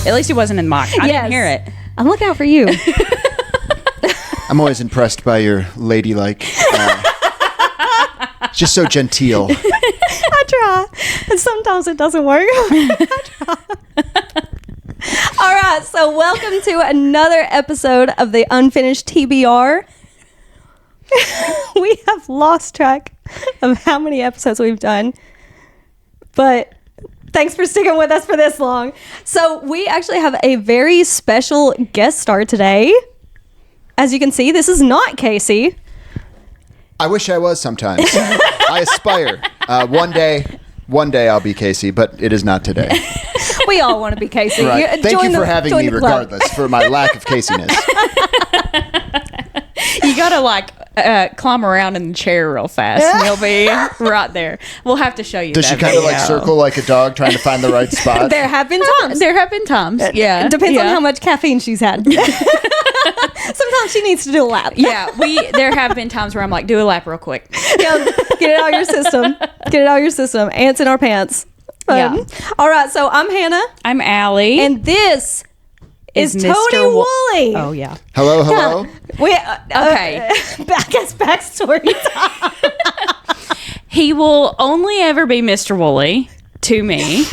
At least it wasn't in the mic. I didn't hear it. I'm looking out for you. I'm always impressed by your ladylike. Just so genteel. I try. And sometimes it doesn't work. I try. All right. So welcome to another episode of the Unfinished TBR. We have lost track of how many episodes we've done. But thanks for sticking with us for this long. So we actually have a very special guest star today. As you can see, this is not Casey. I wish I was sometimes. I aspire. One day I'll be Casey, but it is not today. We all want to be Casey. Right. Thank you for having me regardless for my lack of Caseyness. You gotta climb around in the chair real fast and you'll be right there. We'll have to show you. Does she kind of circle like a dog trying to find the right spot? There have been times. Yeah. It depends on how much caffeine she's had. Sometimes she needs to do a lap. Yeah, there have been times where I'm like, do a lap real quick. Yeah, get it out of your system. Get it out of your system. Ants in our pants. Yeah. All right, so I'm Hannah. I'm Allie. And this is Tony Wooley. Oh, yeah. Hello? Yeah. Okay. Backstory time. He will only ever be Mr. Wooley to me.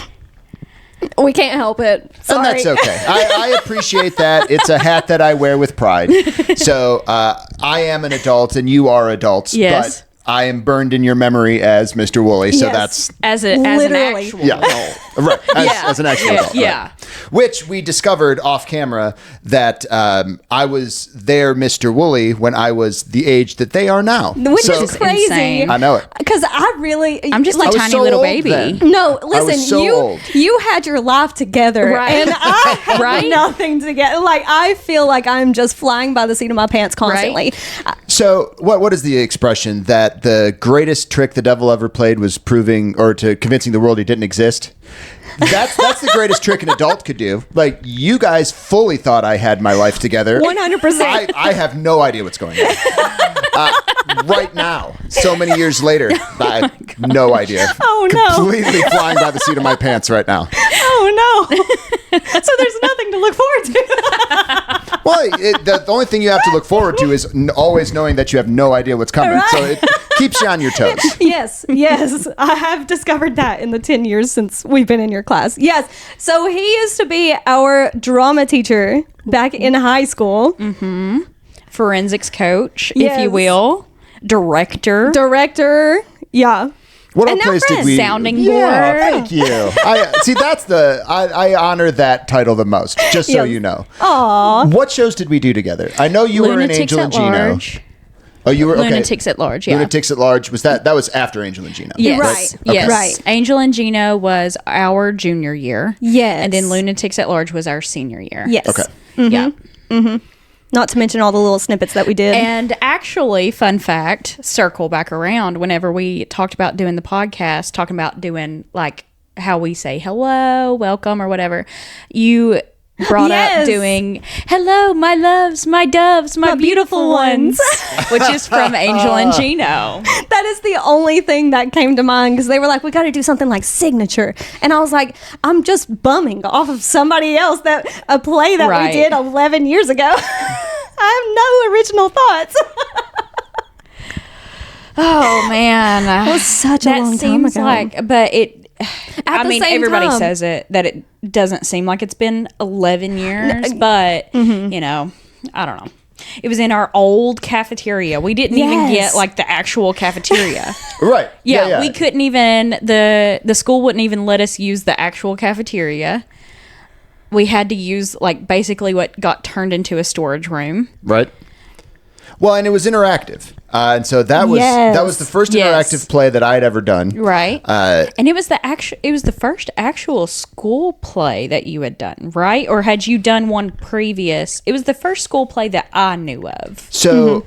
We can't help it. Sorry. And that's okay. I appreciate that. It's a hat that I wear with pride. So I am an adult and you are adults. Yes. But I am burned in your memory as Mr. Wooley. So that's... As an actual adult. Right. As an actual adult. Yeah. Right. Which we discovered off camera that I was their Mr. Wooley when I was the age that they are now. Which is crazy. Insane. I know it. Because I'm just a tiny so little old baby. then. No, I was listen, so old. you had your life together, Right. and I had Right. nothing together. Like, I feel like I'm just flying by the seat of my pants constantly. Right. So what is the expression that the greatest trick the devil ever played was proving or to convincing the world he didn't exist? That's the greatest trick an adult could do. Like, you guys fully thought I had my life together. 100%. I have no idea what's going on. Right now, so many years later, I have no idea. Oh, no. Completely flying by the seat of my pants right now. Oh, no. So there's nothing to look forward to. Well, the only thing you have to look forward to is always knowing that you have no idea what's coming. Right. So it keeps you on your toes. Yes. I have discovered that in the 10 years since we've been in your class. Yes. So he used to be our drama teacher back in high school. Mm-hmm. Forensics coach, Yes. if you will. Director. Yeah. What And all now plays did friends. we? Sounding Yeah, board. thank you. See, that's I honor that title the most. Just so Yes. you know. Aw. What shows did we do together? I know you were in Lunatics Angel at and Gino. Large. Oh, you were okay. Lunatics at Large, yeah. Lunatics at Large was that was after Angel and Gino. Yes. Right. Okay. Yes. Right. Angel and Gino was our junior year. Yes. And then Lunatics at Large was our senior year. Yes. Okay. Yeah. Not to mention all the little snippets that we did. And actually, fun fact, circle back around, whenever we talked about doing the podcast, talking about doing like how we say hello, welcome, or whatever, you brought Yes. up doing hello, my loves, my doves, my beautiful ones, which is from Angel and Gino. That is the only thing that came to mind because they were like, we got to do something like Signature. And I was like, I'm just bumming off of somebody else a play that Right. we did 11 years ago. I have no original thoughts. Oh, man. It was such a long time ago. But it, I the mean, same everybody time. says it, that it doesn't seem like it's been 11 years, but, you know, I don't know. It was in our old cafeteria. We didn't even Yes. get like the actual cafeteria. Right. Yeah, we couldn't even, the school wouldn't even let us use the actual cafeteria. We had to use like basically what got turned into a storage room. Right. Well, and it was interactive, and so that was the first Yes. interactive play that I had ever done. Right. And it was the first actual school play that you had done, right? Or had you done one previous? It was the first school play that I knew of. So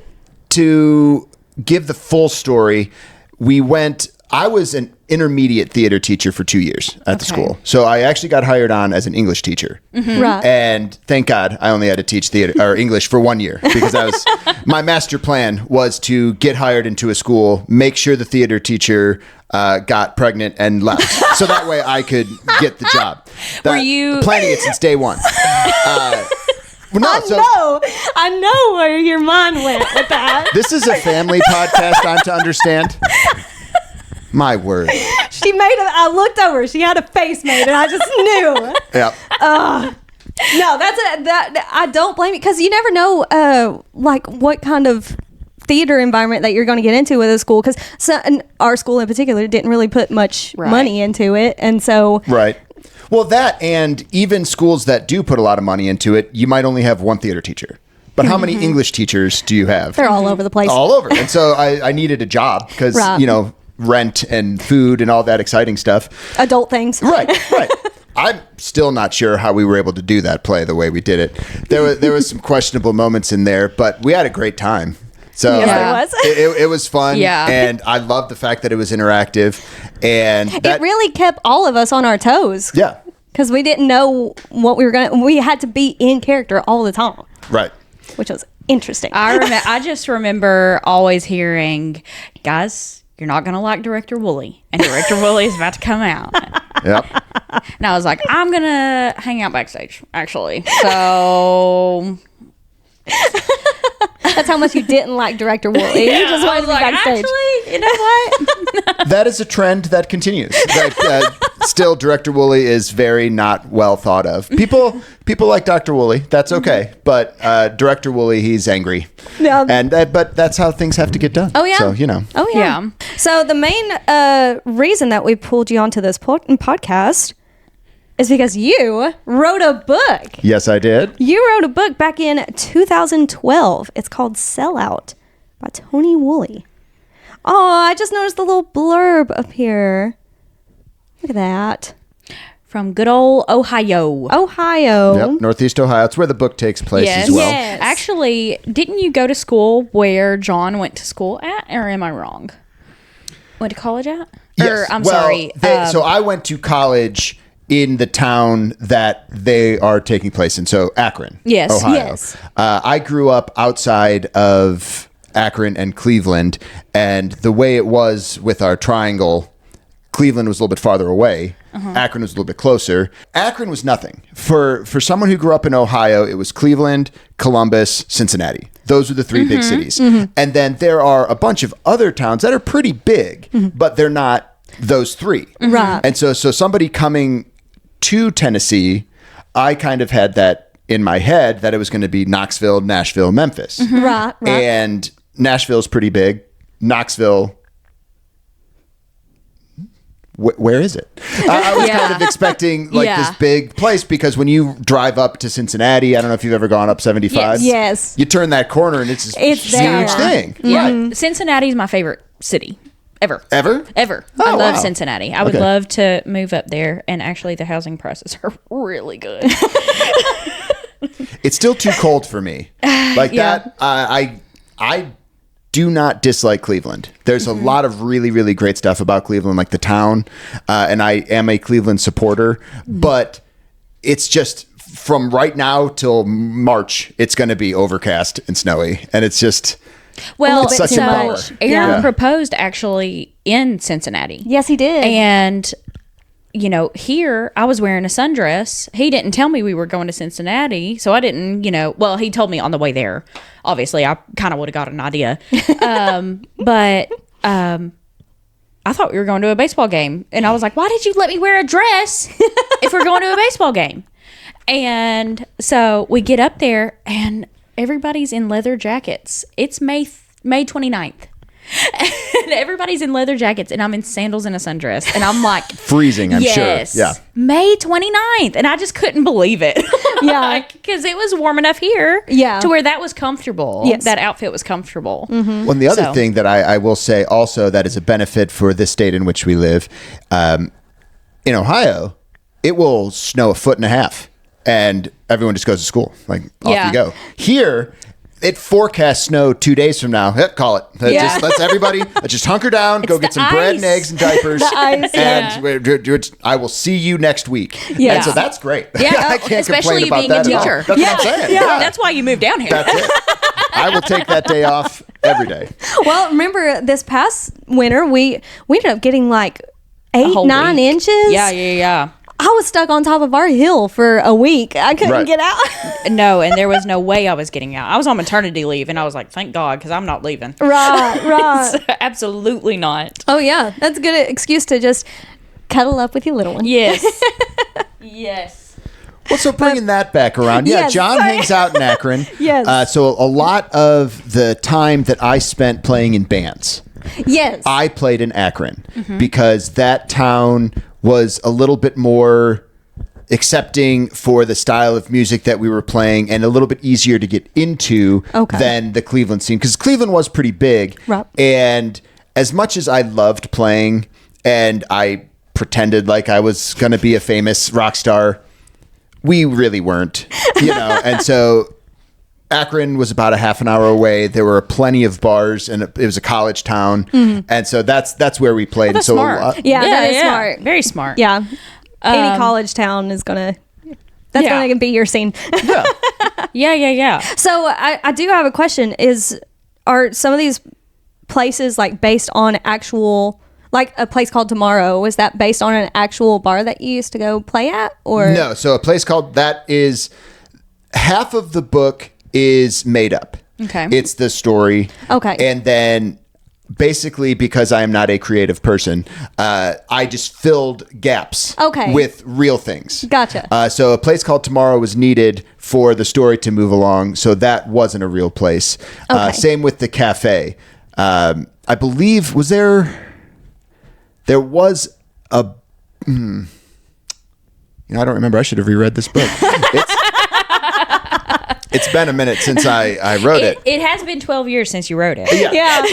to give the full story, we went. I was intermediate theater teacher for 2 years at the school. So I actually got hired on as an English teacher. Right. And thank God I only had to teach theater or English for 1 year because my master plan was to get hired into a school, make sure the theater teacher got pregnant and left. So that way I could get the job. Were you planning it since day one? I know where your mind went with that. This is a family podcast, I'm to understand. My word. I looked over. She had a face made, and I just knew. Yep. No, that I don't blame you because you never know, like what kind of theater environment that you're going to get into with a school. Because our school in particular didn't really put much money into it, and so right. Well, that and even schools that do put a lot of money into it, you might only have one theater teacher. But how many English teachers do you have? They're all over the place. All over. And so I needed a job because rent and food and all that exciting stuff. Adult things. Right. I'm still not sure how we were able to do that play the way we did it. There was some questionable moments in there, but we had a great time. So yes, there was. It was fun. Yeah. And I loved the fact that it was interactive. And it really kept all of us on our toes. Yeah. Because we didn't know what we were going to... We had to be in character all the time. Right. Which was interesting. I just remember always hearing, guys, you're not going to like Director Wooley. And Director Wooley is about to come out. Yep. And I was like, I'm going to hang out backstage, actually. So... That's how much you didn't like Director Wooley. You just wanted to be backstage. Actually, you know what? That is a trend that continues. Still, Director Wooley is very not well thought of. People like Dr. Wooley. That's okay. But Director Wooley, he's angry. Yeah. But that's how things have to get done. Oh, yeah. So, you know. Oh, yeah. So the main reason that we pulled you onto this podcast is because you wrote a book. Yes, I did. You wrote a book back in 2012. It's called Sellout by Tony Wooley. Oh, I just noticed the little blurb up here. Look at that. From good old Ohio. Yep, Northeast Ohio. It's where the book takes place as well. Yes. Actually, didn't you go to school where John went to school at? Or am I wrong? Went to college at? Yes. Or, I'm sorry. So I went to college in the town that they are taking place in. So Akron, Yes. Ohio. Yes. I grew up outside of Akron and Cleveland, and the way it was with our triangle, Cleveland was a little bit farther away. Akron was a little bit closer. Akron was nothing. For someone who grew up in Ohio, it was Cleveland, Columbus, Cincinnati. Those were the three big cities. And then there are a bunch of other towns that are pretty big, but they're not those three. Right. And so somebody coming to Tennessee, I kind of had that in my head that it was going to be Knoxville, Nashville, Memphis. Right. And Nashville's pretty big. Knoxville, where is it? I was kind of expecting this big place because when you drive up to Cincinnati, I don't know if you've ever gone up 75. Yes. You turn that corner and it's this huge there. thing. Yeah. Cincinnati's my favorite city. Ever. Ever? I love wow. Cincinnati. I would love to move up there. And actually, the housing prices are really good. It's still too cold for me. Like that, I do not dislike Cleveland. There's a lot of really, really great stuff about Cleveland, like the town. And I am a Cleveland supporter. But it's just from right now till March, it's going to be overcast and snowy. And it's just... Well, it's such a bummer. Aaron proposed actually in Cincinnati. Yes, he did. And, here I was wearing a sundress. He didn't tell me we were going to Cincinnati. So I didn't, he told me on the way there. Obviously, I kind of would have got an idea. But I thought we were going to a baseball game. And I was like, why did you let me wear a dress if we're going to a baseball game? And so we get up there and everybody's in leather jackets. It's May 29th. And everybody's in leather jackets and I'm in sandals and a sundress. And I'm like... freezing, I'm sure. Yeah. May 29th. And I just couldn't believe it. Yeah. Because it was warm enough here to where that was comfortable. Yes. That outfit was comfortable. Well, and the other thing that I will say also that is a benefit for this state in which we live, in Ohio, it will snow 1.5 feet. And everyone just goes to school. Like, off you go. Here, it forecasts snow 2 days from now. Call it. Just let's everybody just hunker down, go get some bread and eggs and diapers, and I will see you next week. Yeah. And so that's great. Yeah, I can't especially complain you about being that a at all. teacher. That's what I'm saying. Yeah. That's why you moved down here. That's it. I will take that day off every day. Well, remember this past winter, we ended up getting like 8-9 week. inches. Yeah. I was stuck on top of our hill for a week. I couldn't get out. No, and there was no way I was getting out. I was on maternity leave, and I was like, thank God, because I'm not leaving. Right. So, absolutely not. Oh, yeah. That's a good excuse to just cuddle up with your little one. Yes. Yes. Well, so bringing that back around. Yeah, Yes, John hangs out in Akron. Yes. So a lot of the time that I spent playing in bands, Yes. I played in Akron because that town was a little bit more accepting for the style of music that we were playing and a little bit easier to get into than the Cleveland scene, because Cleveland was pretty big. Right. And as much as I loved playing and I pretended like I was going to be a famous rock star, we really weren't, and so Akron was about a half an hour away. There were plenty of bars, and it was a college town, and so that's where we played. That's so smart. That is smart. Very smart. Yeah. Any college town is gonna be your scene. Yeah. So I do have a question. Are some of these places like based on actual, like a place called Tomorrow, was that based on an actual bar that you used to go play at? Or No, so a place called that is half of the book is made up. Okay. It's the story. Okay. And then basically, because I am not a creative person, I just filled gaps with real things. Gotcha. So a place called Tomorrow was needed for the story to move along. So that wasn't a real place. Same with the cafe. I believe, there was a, I don't remember. I should have reread this book. It's been a minute since I wrote it. It has been 12 years since you wrote it. Yeah.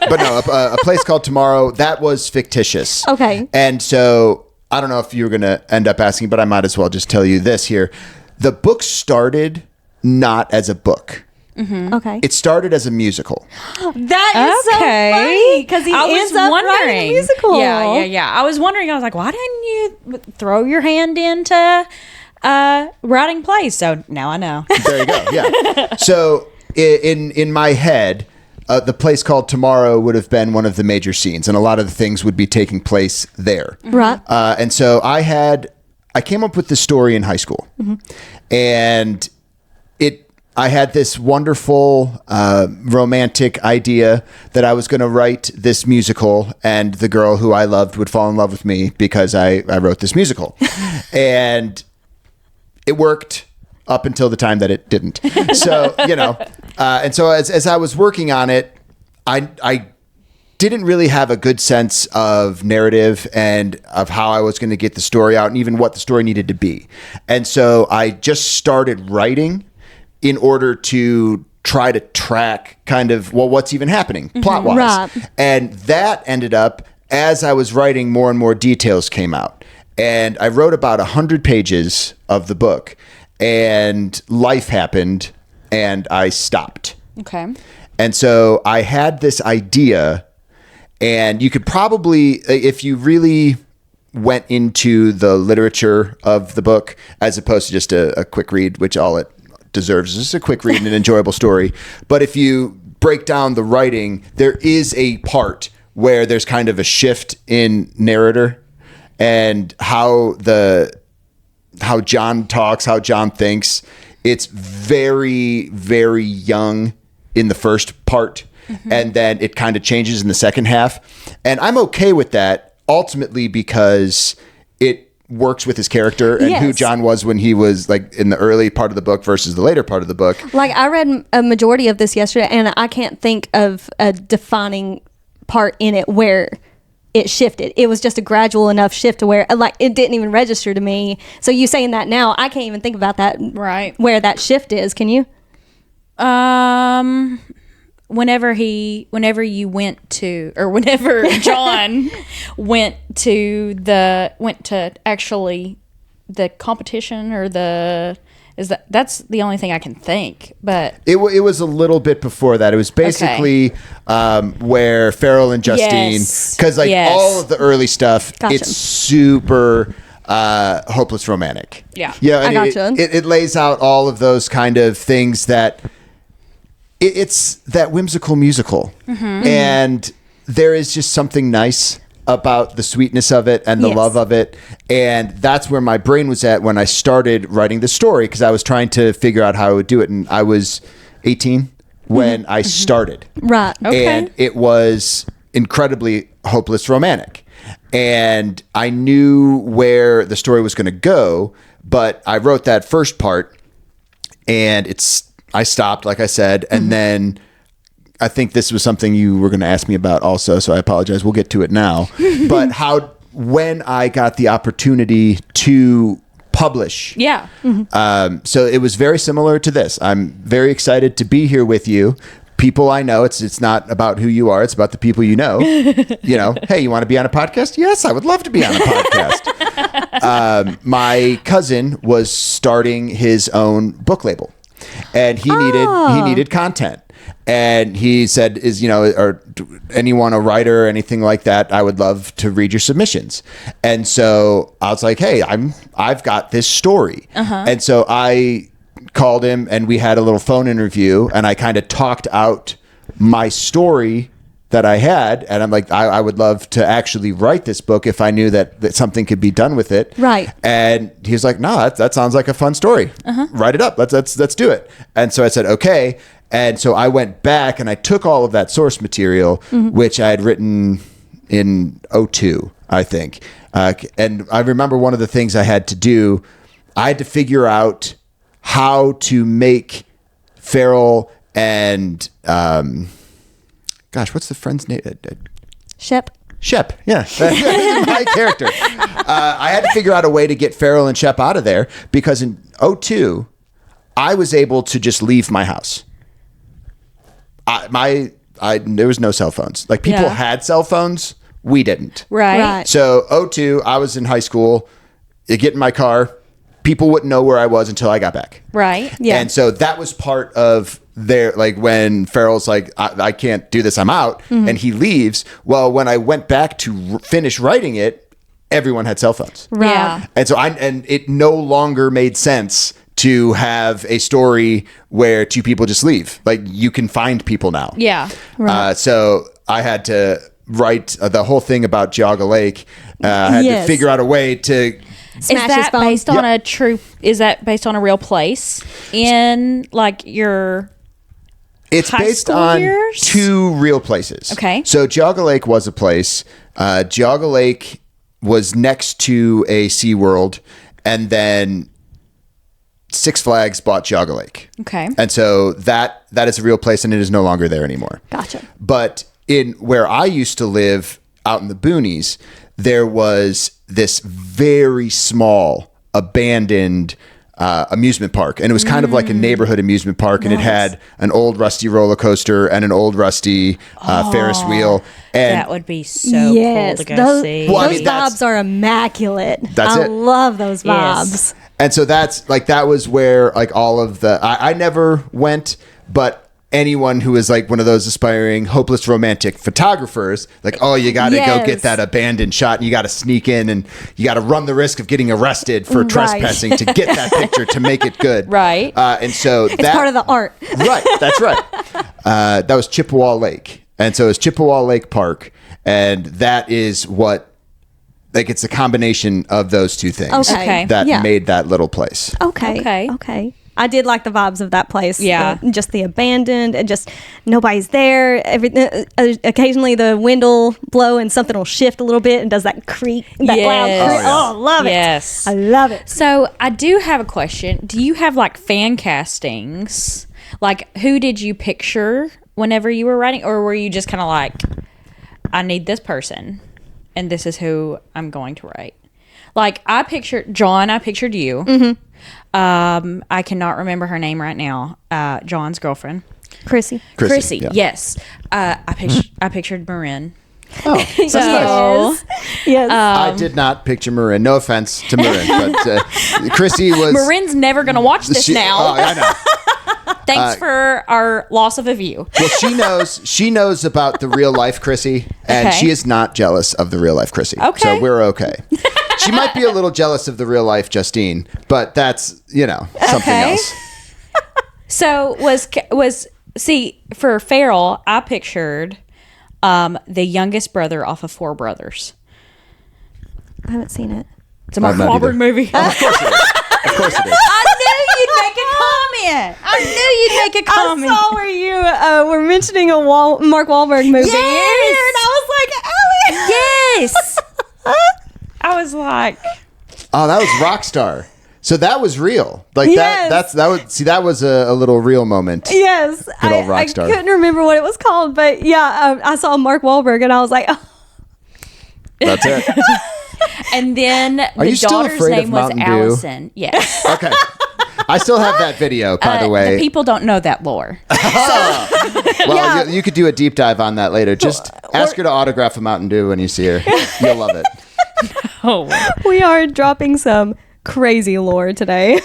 But no, a place called Tomorrow, that was fictitious. Okay. And so I don't know if you were going to end up asking, but I might as well just tell you this here. The book started not as a book. Mm-hmm. Okay. It started as a musical. That is so funny because he ends up writing a musical. Yeah. I was wondering. I was like, why didn't you throw your hand into writing plays? So now I know. There you go. Yeah. So in my head, the place called Tomorrow would have been one of the major scenes, and a lot of the things would be taking place there. Right. And so I came up with this story in high school, and I had this wonderful romantic idea that I was going to write this musical, and the girl who I loved would fall in love with me because I wrote this musical. And it worked up until the time that it didn't. So, and so as I was working on it, I didn't really have a good sense of narrative and of how I was going to get the story out and even what the story needed to be. And so I just started writing in order to try to track kind of, what's even happening plot-wise. Right. And that ended up, as I was writing, more and more details came out. And I wrote about 100 pages of the book, and life happened, and I stopped. Okay. And so I had this idea, and you could probably, if you really went into the literature of the book, as opposed to just a quick read, which all it deserves is just a quick read and an enjoyable story. But if you break down the writing, there is a part where there's kind of a shift in narrator and how John talks, how John thinks. It's very, very young in the first part, and then it kind of changes in the second half. And I'm okay with that, ultimately, because it works with his character and who John was when he was like in the early part of the book versus the later part of the book. Like, I read a majority of this yesterday, and I can't think of a defining part in it where it shifted. It was just a gradual enough shift to where like it didn't even register to me. So you saying that now, I can't even think about that. Right. Where that shift is. Can you? Whenever John went to actually the competition or the That's the only thing I can think, but It was a little bit before that. It was basically where Farrell and Justine, Yes. because like Yes. all of the early stuff, Gotcha. it's super hopeless romantic. Yeah. Yeah, I and gotcha. it lays out all of those kind of things that it's that whimsical musical, and there is just something nice about the sweetness of it and the Yes. love of it, and that's where my brain was at when I started writing the story, because I was trying to figure out how I would do it, and I was 18 when I started. Right. Okay. And it was incredibly hopeless romantic, and I knew where the story was going to go, but I wrote that first part, and I stopped, like I said, and then I think this was something you were going to ask me about also, so I apologize. We'll get to it now. But when I got the opportunity to publish. yeah. So it was very similar to this. I'm very excited to be here with you. People I know, it's not about who you are, it's about the people you know. Hey, you want to be on a podcast? Yes, I would love to be on a podcast. My cousin was starting his own book label, and he needed content. And he said, or anyone a writer or anything like that, I would love to read your submissions. And so I was like, hey, I've got this story. And so I called him and we had a little phone interview, and I kind of talked out my story that I had. And I'm like, I would love to actually write this book if I knew that something could be done with it. Right. And he was like, no, that sounds like a fun story. Write it up. Let's do it. And so I said, okay. And so I went back and I took all of that source material, which I had written in 2002, I think. And I remember one of the things I had to do, I had to figure out how to make Farrell and, what's the friend's name? Shep. Shep, yeah. That's my character. I had to figure out a way to get Farrell and Shep out of there, because in 2002, I was able to just leave my house. There was no cell phones. Like, people Yeah. had cell phones, we didn't. Right. So 2002, I was in high school. You get in my car, people wouldn't know where I was until I got back. Right. Yeah. And so that was part of their, like, when Farrell's like, I can't do this, I'm out, and he leaves. Well, when I went back to finish writing it, everyone had cell phones. Right. Yeah. And so and it no longer made sense to have a story where two people just leave. Like, you can find people now. Yeah. So I had to write the whole thing about Geauga Lake. I had to figure out a way to. Smash is his that phone. based on a true? Is that based on a real place in like your? It's high based school on years? 2 real places. Okay. So Geauga Lake was a place. Geauga Lake was next to a SeaWorld, and then Six Flags bought Geauga Lake. Okay. And so that is a real place, and it is no longer there anymore. Gotcha. But in where I used to live out in the boonies, there was this very small abandoned amusement park, and it was kind of like a neighborhood amusement park, and it had an old rusty roller coaster and an old rusty Ferris wheel. And That would be so cool to go those, see. Well, I those mean, that's- vibes are immaculate. That's I it. love those vibes. Yes. And so that was where, like, all of the, I never went, but anyone who is like one of those aspiring hopeless romantic photographers, like, oh, you got to go Yes. get that abandoned shot, and you got to sneak in, and you got to run the risk of getting arrested for Right. trespassing to get that picture to make it good. Right. And so It's part of the art. Right. That's right. That was Chippewa Lake. And so it's Chippewa Lake Park. And that is what, like, it's a combination of those two things Okay. that Yeah. made that little place. Okay. I did like the vibes of that place. Yeah. Just the abandoned and just nobody's there. Occasionally the wind will blow and something will shift a little bit and does that creak, that loud Yes. creak. Oh, love it. Yes. I love it. So I do have a question. Do you have like fan castings? Like, who did you picture whenever you were writing, or were you just kind of like, I need this person, and this is who I'm going to write? Like, I pictured John. I pictured you. Mm-hmm. I cannot remember her name right now. John's girlfriend, Chrissy. Chrissy. yeah. Yes. I pictured Marin. Oh, that's nice. So, Yes. I did not picture Marin. No offense to Marin, but Chrissy was. Marin's never going to watch this now. Oh, I know. Thanks for our loss of a view. Well, she knows about the real life Chrissy, and Okay. she is not jealous of the real life Chrissy. Okay. So we're okay. She might be a little jealous of the real life Justine, but that's, something else. So for Farrell, I pictured the youngest brother off of Four Brothers. I haven't seen it. It's a Mark not either. Wahlberg movie. Of course it is. Of course it is. I knew you'd make a comment. I saw where you were mentioning a Mark Wahlberg movie. Yes! And I was like, Ellie. Yes. I was like, Oh, that was Rockstar. So that was real. Like Yes. that was a little real moment. Yes. Good I old Rockstar. couldn't remember what it was called, but yeah, I saw Mark Wahlberg and I was like, oh. That's it. and then Are the you still daughter's afraid of name was Mountain Dew? Allison. Yes. Okay. I still have that video, by the way. The people don't know that lore. Well, you could do a deep dive on that later. Just ask her to autograph a Mountain Dew when you see her. You'll love it. Oh. We are dropping some crazy lore today.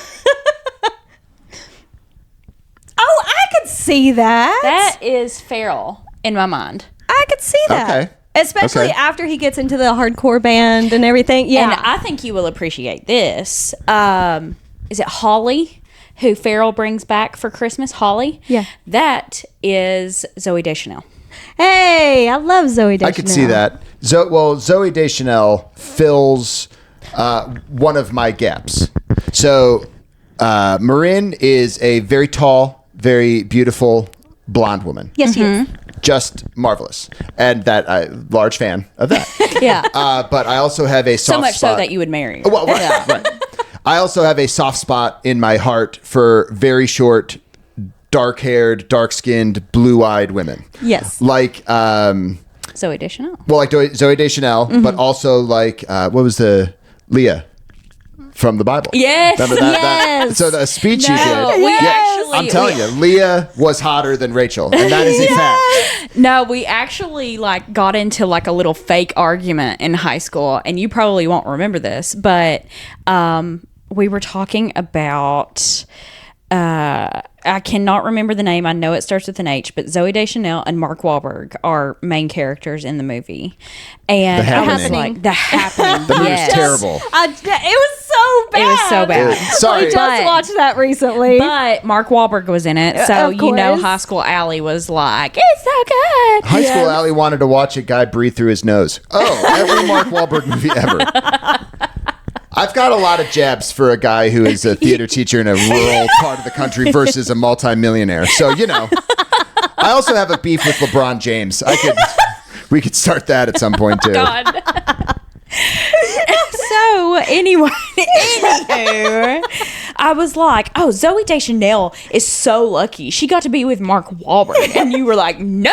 Oh, I could see that. That is Farrell in my mind. I could see that. Okay. Especially Okay. after he gets into the hardcore band and everything. Yeah. And I think you will appreciate this. Is it Holly, who Farrell brings back for Christmas? Holly? Yeah. That is Zooey Deschanel. Hey, I love Zooey Deschanel. I could see that. Zooey Deschanel fills one of my gaps. So Marin is a very tall, very beautiful blonde woman. Yes, he is. Just marvelous. And that large fan of that. Yeah. But I also have a soft So much spot. so that you would marry her. Well, right. I also have a soft spot in my heart for very short, dark-haired, dark-skinned, blue-eyed women. Yes. Like, Zooey Deschanel. well, like Zooey Deschanel, but also like, what was the Leah from the Bible? Yes. Remember that? Yes. So the speech you No, did. we Yes. actually. I'm telling you, Leah was hotter than Rachel, and that is a fact. No, we actually got into a little fake argument in high school, and you probably won't remember this, but we were talking about I cannot remember the name. I know it starts with an H, but Zooey Deschanel and Mark Wahlberg are main characters in the movie. And The I was Happening. like, The Happening. The movie's yes. terrible. It was so bad. It was so bad. Sorry. I just But- watched that recently. But Mark Wahlberg was in it, so Of course. High School Alley was like, it's so good. High School Alley wanted to watch a guy breathe through his nose. Oh, every Mark Wahlberg movie ever. I've got a lot of jabs for a guy who is a theater teacher in a rural part of the country versus a multimillionaire. So, I also have a beef with LeBron James. We could start that at some point too. God. So anyway, anywho, I was like, oh, Zooey Deschanel is so lucky. She got to be with Mark Wahlberg. And you were like, no.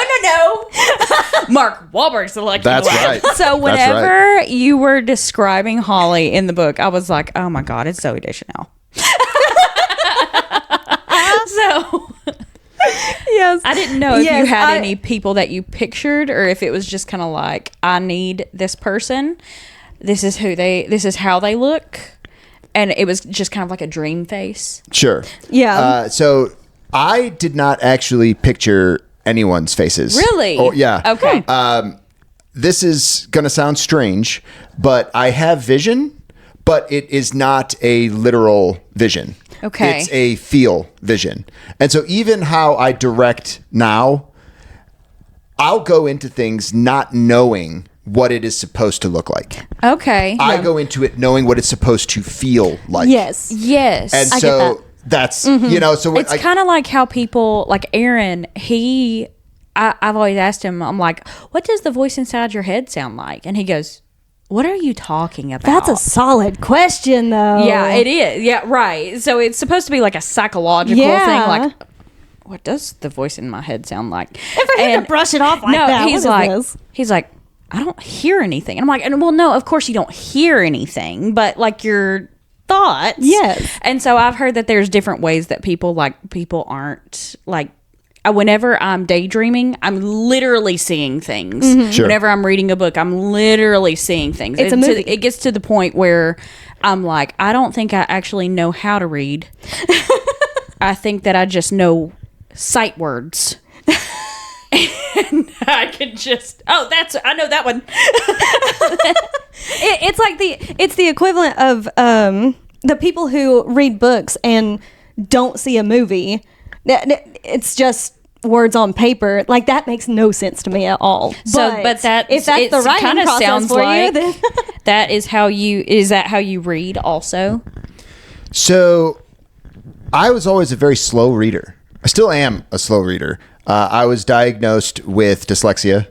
Mark Wahlberg's the lucky That's one. right. So That's whenever you were describing Holly in the book, I was like, oh my God, it's Zooey Deschanel. So yes. I didn't know if you Yes, had any people that you pictured or if it was just kind of like, I need this person. This is how they look. And it was just kind of like a dream face. Sure. Yeah. So I did not actually picture anyone's faces. Really? Oh, yeah. Okay. This is going to sound strange, but I have vision, but it is not a literal vision. Okay. It's a feel vision. And so even how I direct now, I'll go into things not knowing what it is supposed to look like. Okay. I go into it knowing what it's supposed to feel like. yes. Yes. And I get so that. that's, so when It's kind of like how people, like Aaron, I've always asked him, I'm like, what does the voice inside your head sound like? And he goes, what are you talking about? That's a solid question, though. Yeah, it is. Yeah, right. So it's supposed to be like a psychological Yeah. thing. Like, what does the voice in my head sound like? And for him to brush it off like that, he's what like, is this? he's like, I don't hear anything. And I'm like, well, no, of course you don't hear anything, but like your thoughts. Yes. And so I've heard that there's different ways that people aren't like whenever I'm daydreaming, I'm literally seeing things. Sure. Whenever I'm reading a book, I'm literally seeing things. It's a movie. It gets to the point where I'm like, I don't think I actually know how to read. I think that I just know sight words. And I can just, I know that one. It's the equivalent of the people who read books and don't see a movie. It's just words on paper. Like, that makes no sense to me at all. But that if that's the writing kind of process sounds for like you, then is that how you read also? So I was always a very slow reader. I still am a slow reader. I was diagnosed with dyslexia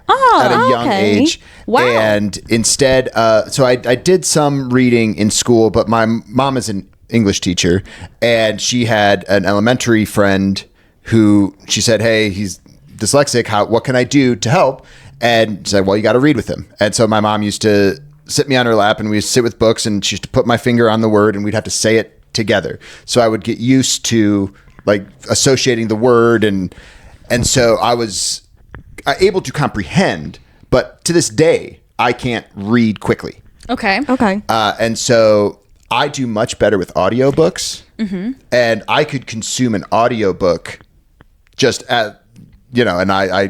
at a young age. Wow. And instead, so I did some reading in school, but my mom is an English teacher, and she had an elementary friend who she said, hey, he's dyslexic. What can I do to help? And she said, well, you got to read with him. And so my mom used to sit me on her lap, and we'd sit with books, and she used to put my finger on the word, and we'd have to say it together. So I would get used to like associating the word, and so I was able to comprehend, but to this day, I can't read quickly. Okay. And so I do much better with audiobooks, and I could consume an audiobook just and I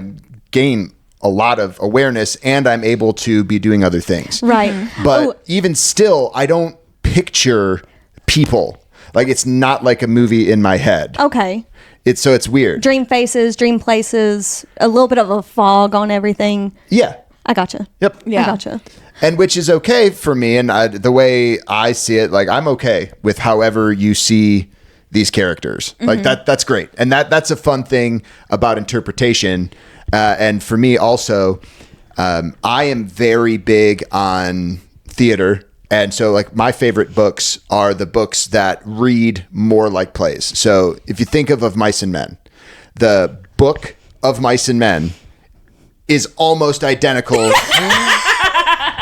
gain a lot of awareness, and I'm able to be doing other things. right. But even still, I don't picture people. Like, it's not like a movie in my head. Okay. It's weird. Dream faces, dream places, a little bit of a fog on everything. Yeah. I gotcha. Yep. Yeah. I gotcha. And which is okay for me. And the way I see it, like, I'm okay with however you see these characters. Like, that's great. And that's a fun thing about interpretation. And for me also, I am very big on theater. And so, like, my favorite books are the books that read more like plays. So if you think of Mice and Men, the book of Mice and Men is almost identical.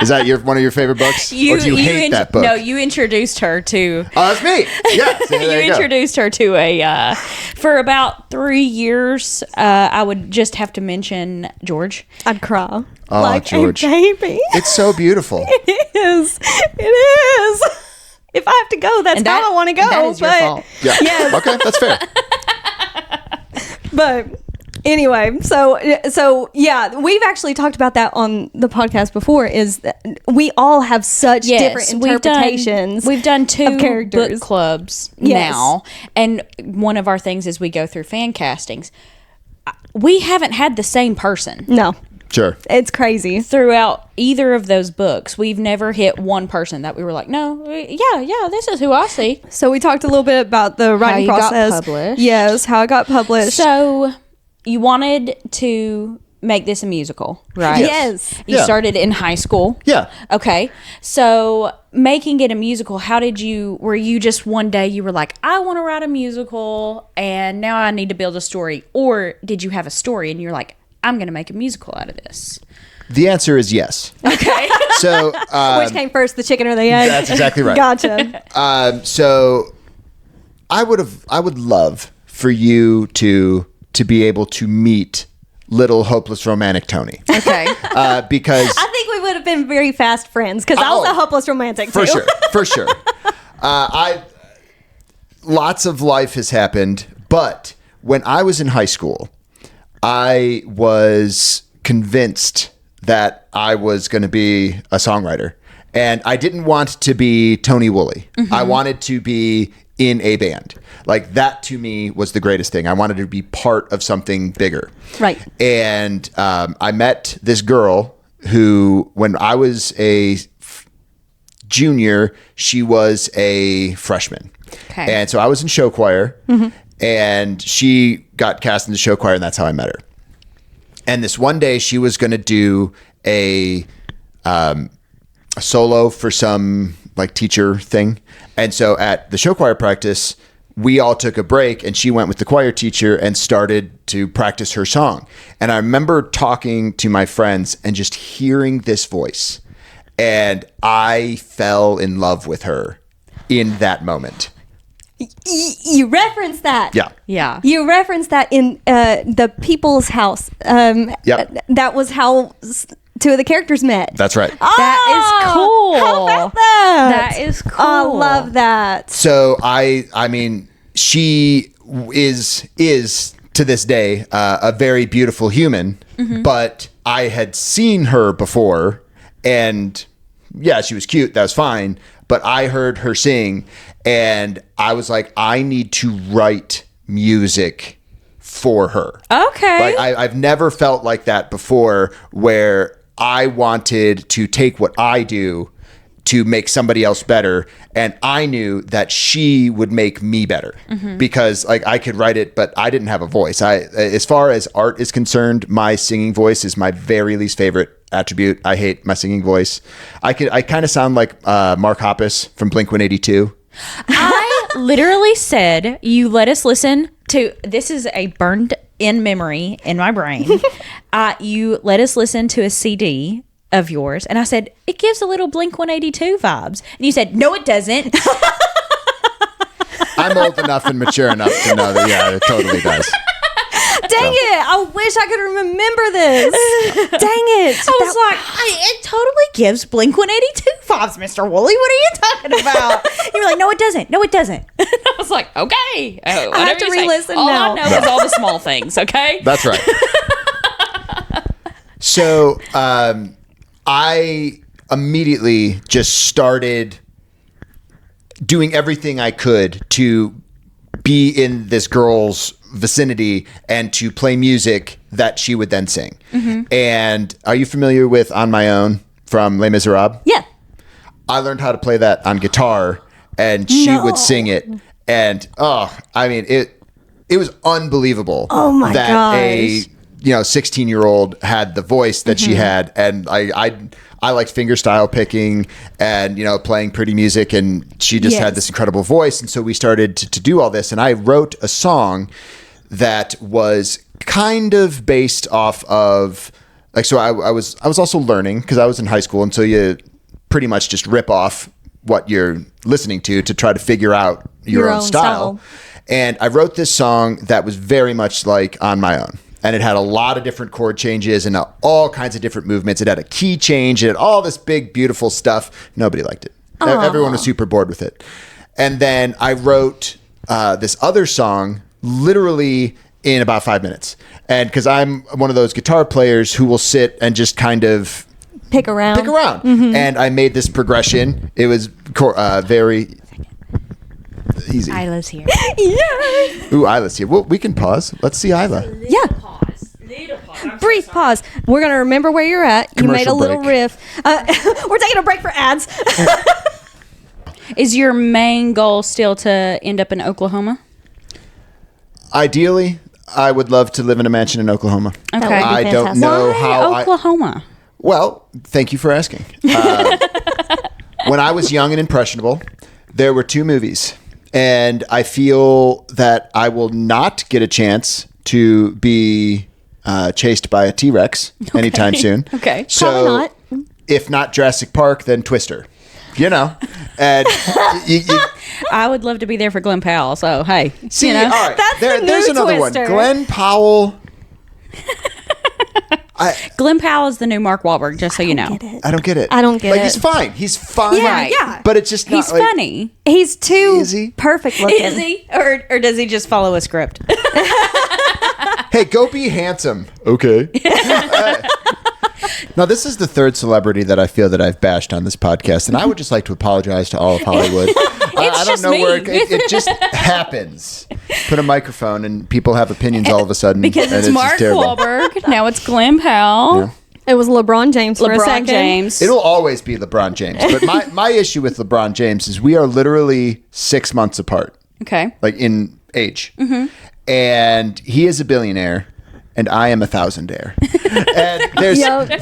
Is that one of your favorite books? Or do you hate that book? No, you introduced her to. Oh, that's me. Yeah. See, there You you go. introduced her to for about 3 years. I would just have to mention George. I'd cry. Oh, like George. a baby. It's so beautiful. It is. If I have to go, that's how I want to go. That is your fault. Yeah. Yes. Okay, that's fair. But anyway, so yeah, we've actually talked about that on the podcast before. Is that we all have such different interpretations. We've done 2 of characters. book clubs Yes. now, and one of our things is we go through fan castings. We haven't had the same person No, Sure. it's crazy. throughout either of those books. We've never hit one person that we were like, no, yeah, this is who I see. So we talked a little bit about the writing you got process. published. Yes, how it got published. So you wanted to make this a musical, right? Yes. You Yeah. started in high school. Yeah. Okay. So making it a musical, were you just one day you were like, I want to write a musical and now I need to build a story? Or did you have a story and you're like, I'm going to make a musical out of this? The answer is yes. Okay. So Which came first, the chicken or the egg? that's exactly right. Gotcha. So I would love for you to be able to meet little hopeless romantic Tony. Okay. Because I think we would have been very fast friends because I was a hopeless romantic for too. sure. Lots of life has happened, but when I was in high school, I was convinced that I was going to be a songwriter, and I didn't want to be Tony Wooley. I wanted to be in a band. Like, that to me was the greatest thing. I wanted to be part of something bigger. Right. And I met this girl who, when I was a junior, she was a freshman. Okay. And so I was in show choir, and she got cast in the show choir, and that's how I met her. And this one day, she was going to do a solo for some like teacher thing. And so at the show choir practice, we all took a break, and she went with the choir teacher and started to practice her song. And I remember talking to my friends and just hearing this voice, and I fell in love with her in that moment. You reference that. Yeah. Yeah. You referenced that in the People's House. Yep. That was how two of the characters met. That's right. That is cool. How about that? That is cool. I love that. So I mean, she is to this day a very beautiful human, but I had seen her before, and yeah, she was cute. That was fine. But I heard her sing, and I was like, I need to write music for her. Okay. Like I've never felt like that before, where I wanted to take what I do to make somebody else better, and I knew that she would make me better because like I could write it, but I didn't have a voice. As far as art is concerned, my singing voice is my very least favorite attribute. I hate my singing voice. I kind of sound like Mark Hoppus from Blink-182. I literally said, you let us listen to, this is a burned in memory in my brain. You let us listen to a CD of yours, and I said, it gives a little Blink-182 vibes. And you said, no, it doesn't. I'm old enough and mature enough to know that, yeah, it totally does. Dang it. I wish I could remember this. Dang it. I was like, it totally gives Blink-182 vibes, Mr. Wooley. What are you talking about? You were like, no, it doesn't. No, it doesn't. I was like, okay. I have to re-listen all now. I know is all the small things, okay? That's right. So I immediately just started doing everything I could to be in this girl's vicinity and to play music that she would then sing. And are you familiar with On My Own from Les Miserables? Yeah. I learned how to play that on guitar, and she would sing it. And I mean, it was unbelievable. Oh my that gosh. a 16-year-old had the voice that she had, and I liked fingerstyle picking and playing pretty music, and she just had this incredible voice. And so we started to do all this, and I wrote a song that was kind of based off of so I was also learning because I was in high school, and so you pretty much just rip off what you're listening to try to figure out your own style. And I wrote this song that was very much like On My Own. And it had a lot of different chord changes and all kinds of different movements. It had a key change. It had all this big, beautiful stuff. Nobody liked it. Everyone was super bored with it. And then I wrote this other song literally in about 5 minutes. And because I'm one of those guitar players who will sit and just kind of Pick around. And I made this progression. It was very easy. Isla's here. Yeah. Ooh, Isla's here. Well, we can pause. Let's see Isla. Yeah. Brief pause. We're going to remember where you're at. You made a Commercial little break. riff. We're taking a break for ads. Is your main goal still to end up in Oklahoma? Ideally, I would love to live in a mansion in Oklahoma. Okay. would be I don't fantastic. know Why how Oklahoma? Well, thank you for asking. When I was young and impressionable, there were 2 movies. And I feel that I will not get a chance to be chased by a T-Rex anytime soon. Okay. So, Probably not. If not Jurassic Park, then Twister. And I would love to be there for Glenn Powell. So, hey. see, all right, That's the new there's another Twister. one. Glenn Powell. Glenn Powell is the new Mark Wahlberg, just so you know. I don't get it. I don't get like, it. He's fine. He's fine. Yeah, Right. yeah. But it's just not He's like, funny. He's too Is he? perfect looking. Is he? Or does he just follow a script? Hey, go be handsome. Okay. Now, this is the 3rd celebrity that I feel that I've bashed on this podcast, and I would just like to apologize to all of Hollywood. I don't just know where me. it just happens. Put a microphone, and people have opinions all of a sudden. Because and it's just Mark terrible. Wahlberg. Now it's Glenn Powell. Yeah. It was LeBron James for a LeBron second. James. It'll always be LeBron James. But my issue with LeBron James is we are literally 6 months apart, Okay. like in age. And he is a billionaire, and I am a thousandaire. And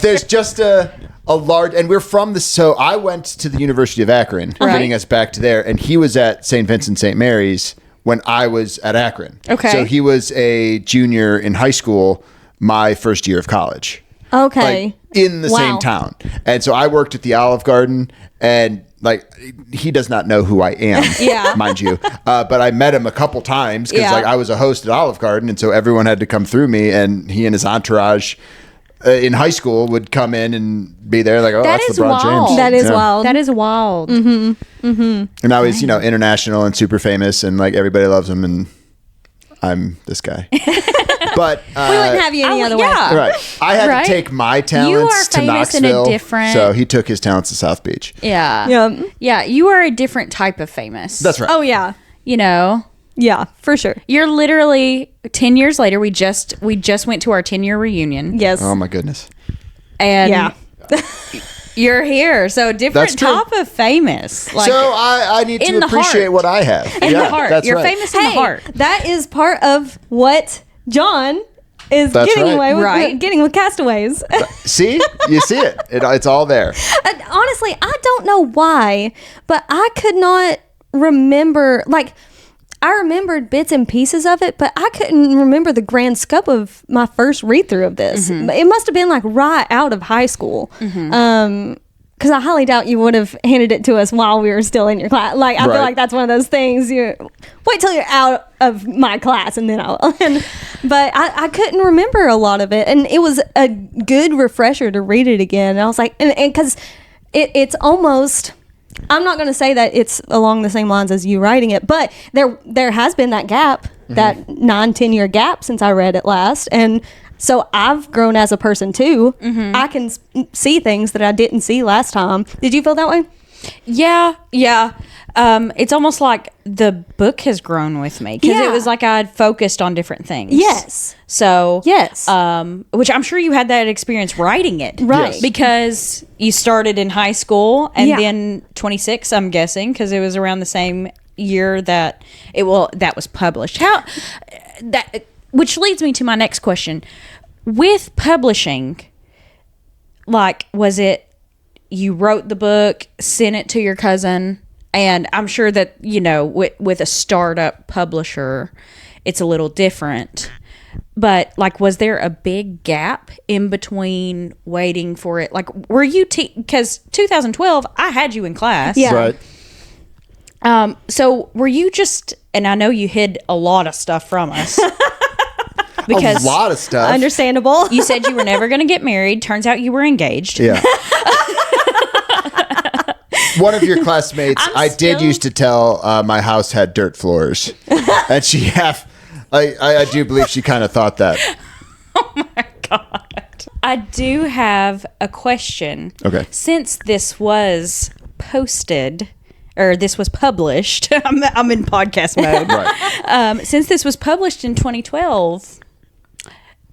there's just a large, and we're from the, so I went to the University of Akron, getting us back to there, and he was at St. Vincent St. Mary's when I was at Akron. Okay. So he was a junior in high school my first year of college. Okay. Like, in the same town. And so I worked at the Olive Garden, and like he does not know who I am, Yeah. mind you. But I met him a couple times because Yeah. like I was a host at Olive Garden, and so everyone had to come through me, and he and his entourage in high school would come in and be there like, oh, That that's is LeBron wild. James. That is Yeah. wild. That is wild. And now he's, international and super famous, and like everybody loves him, and I'm this guy. But we wouldn't have you any other way. yeah. right. I had Right? to take my You are talents to famous in a Knoxville. different- So he took his talents to South Beach. Yeah. Yeah. Yeah. You are a different type of famous. That's right. Oh, yeah. You know, Yeah, for sure. you're literally 10 years later. We just went to our 10-year reunion. Yes. Oh my goodness. And Yeah. you're here. So different That's true. type of famous. Like, So I need in to the appreciate heart. what I have. in the heart. That's You're right. famous in the Hey, heart. that is part of what John is That's getting right. away with, Right. getting with Castaways. See? You see it. It's all there. And honestly, I don't know why, but I could not remember. Like, I remembered bits and pieces of it, but I couldn't remember the grand scope of my first read through of this. It must have been like right out of high school. Because I highly doubt you would have handed it to us while we were still in your class. Like, I Right. feel like that's one of those things. You wait till you're out of my class, and then I'll. But I couldn't remember a lot of it, and it was a good refresher to read it again. And I was like, and because it's almost. I'm not going to say that it's along the same lines as you writing it, but there has been that gap, that 9-10 year gap since I read it last, and so I've grown as a person too. I can see things that I didn't see last time. Did you feel that way? Yeah, yeah. It's almost like the book has grown with me because Yeah. it was like I'd focused on different things. Yes. So Yes. which I'm sure you had that experience writing it, Right. Yes. Because you started in high school and Yeah. then 26, I'm guessing, because it was around the same year that that was published. Which leads me to my next question: with publishing, like, was it you wrote the book, sent it to your cousin? And I'm sure that, with a startup publisher, it's a little different. But, like, was there a big gap in between waiting for it? Like, were you, because 2012, I had you in class. Yeah. Right. So were you just, and I know you hid a lot of stuff from us. Because a lot of stuff. Understandable. you said you were never going to get married. Turns out you were engaged. Yeah. One of your classmates, I did used to tell my house had dirt floors, and I do believe she kind of thought that. Oh my God. I do have a question. Okay. Since this was posted, or this was published, I'm in podcast mode. Right. Since this was published in 2012,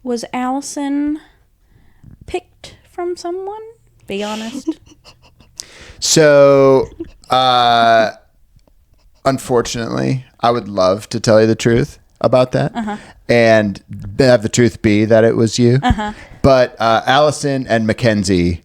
was Allison picked from someone? Be honest. So, unfortunately, I would love to tell you the truth about that, and have the truth be that it was you. But Allison and Mackenzie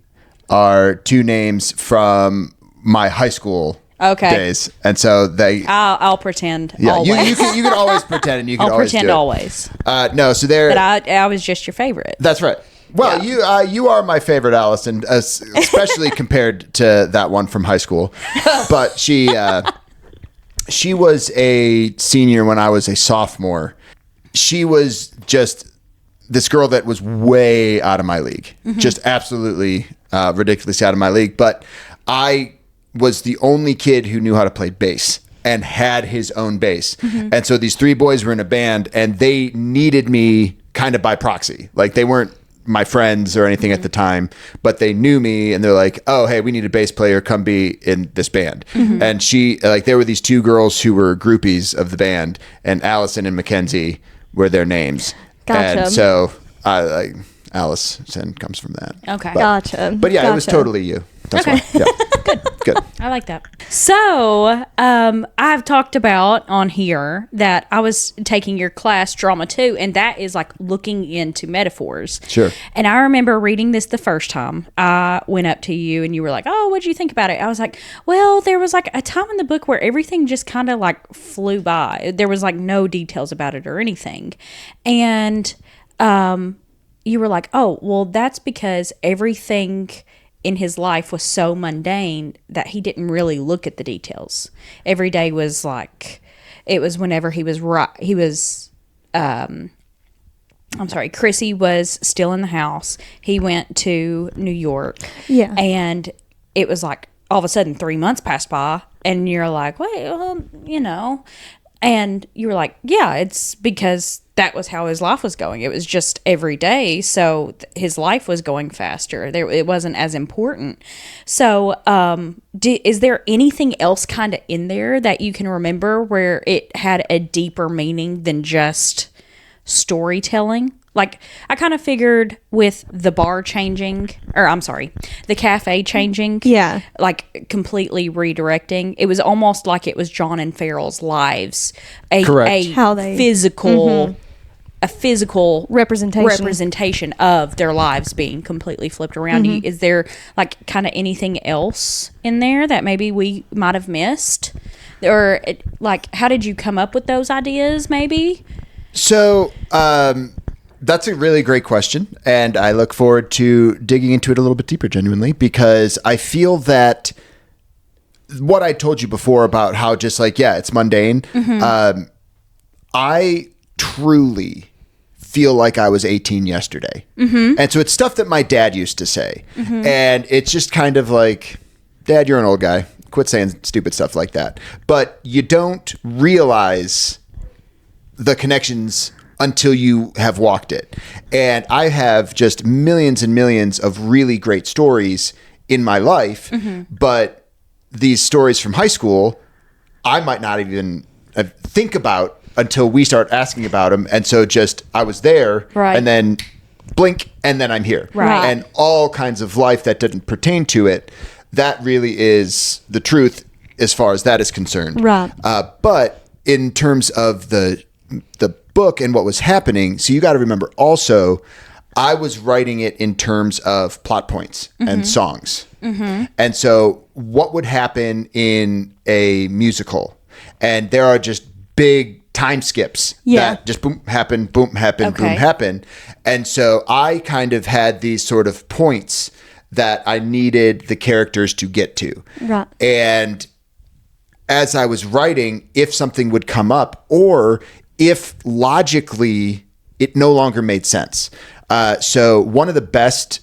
are two names from my high school days, and so I'll pretend. Yeah, Always. you can always pretend, and you can I'll always pretend do it. always. No, so they're. But I was just your favorite. That's right. Well, you are my favorite, Allison, especially compared to that one from high school. But she was a senior when I was a sophomore. She was just this girl that was way out of my league, just absolutely ridiculously out of my league. But I was the only kid who knew how to play bass and had his own bass. And so these three boys were in a band, and they needed me kind of by proxy. Like, they weren't my friends or anything at the time, but they knew me, and they're like, oh, hey, we need a bass player, come be in this band. And there were these two girls who were groupies of the band, and Allison and Mackenzie were their names. Gotcha. And so Allison comes from that. Okay. Gotcha. But yeah, it was Gotcha. totally you. That's Okay. why. Yeah. Good. I like that. So, I've talked about on here that I was taking your class drama 2, and that is like looking into metaphors. Sure. And I remember reading this the first time. I went up to you and you were like, "Oh, what'd you think about it?" I was like, "Well, there was like a time in the book where everything just kind of like flew by. There was like no details about it or anything." And you were like, oh, well, that's because everything in his life was so mundane that he didn't really look at the details. Every day was like, it was whenever Chrissy was still in the house. He went to New York. Yeah. And it was like, all of a sudden 3 months passed by and you're like, well, and you were like, yeah, it's because that was how his life was going. It was just every day. So his life was going faster. It wasn't as important. So is there anything else kind of in there that you can remember where it had a deeper meaning than just storytelling? Like, I kind of figured with the bar changing, the cafe changing, like completely redirecting. It was almost like it was John and Farrell's lives, a physical representation of their lives being completely flipped around. Is there like kind of anything else in there that maybe we might have missed, or like how did you come up with those ideas? Maybe. So, that's a really great question, and I look forward to digging into it a little bit deeper, genuinely, because I feel that what I told you before about how just like, yeah, it's mundane. I truly feel like I was 18 yesterday. And so it's stuff that my dad used to say. And it's just kind of like, Dad, you're an old guy. Quit saying stupid stuff like that. But you don't realize the connections until you have walked it. And I have just millions and millions of really great stories in my life, but these stories from high school, I might not even think about until we start asking about them. And so just, I was there, and then blink, and then I'm here. And all kinds of life that didn't pertain to it. That really is the truth as far as that is concerned. But in terms of the book and what was happening, so you got to remember also, I was writing it in terms of plot points and songs. And so what would happen in a musical? And there are just big time skips that just boom, happen, boom, happen. And so I kind of had these sort of points that I needed the characters to get to. And as I was writing, if something would come up, or if logically it no longer made sense. So one of the best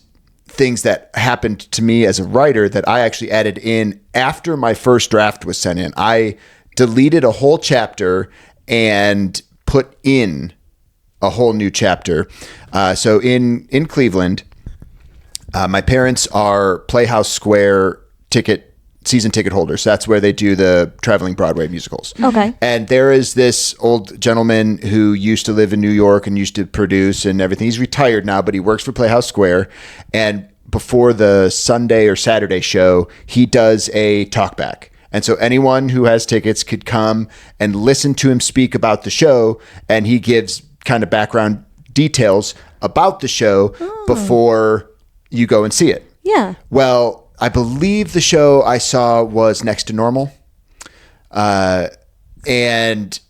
things that happened to me as a writer that I actually added in after my first draft was sent in, I deleted a whole chapter and put in a whole new chapter. So in Cleveland, my parents are Playhouse Square season ticket holders. That's where they do the traveling Broadway musicals. And there is this old gentleman who used to live in New York and used to produce and everything. He's retired now, but he works for Playhouse Square. And before the Sunday or Saturday show, he does a talkback. And so anyone who has tickets could come and listen to him speak about the show. And he gives kind of background details about the show before you go and see it. Well, I believe the show I saw was Next to Normal. And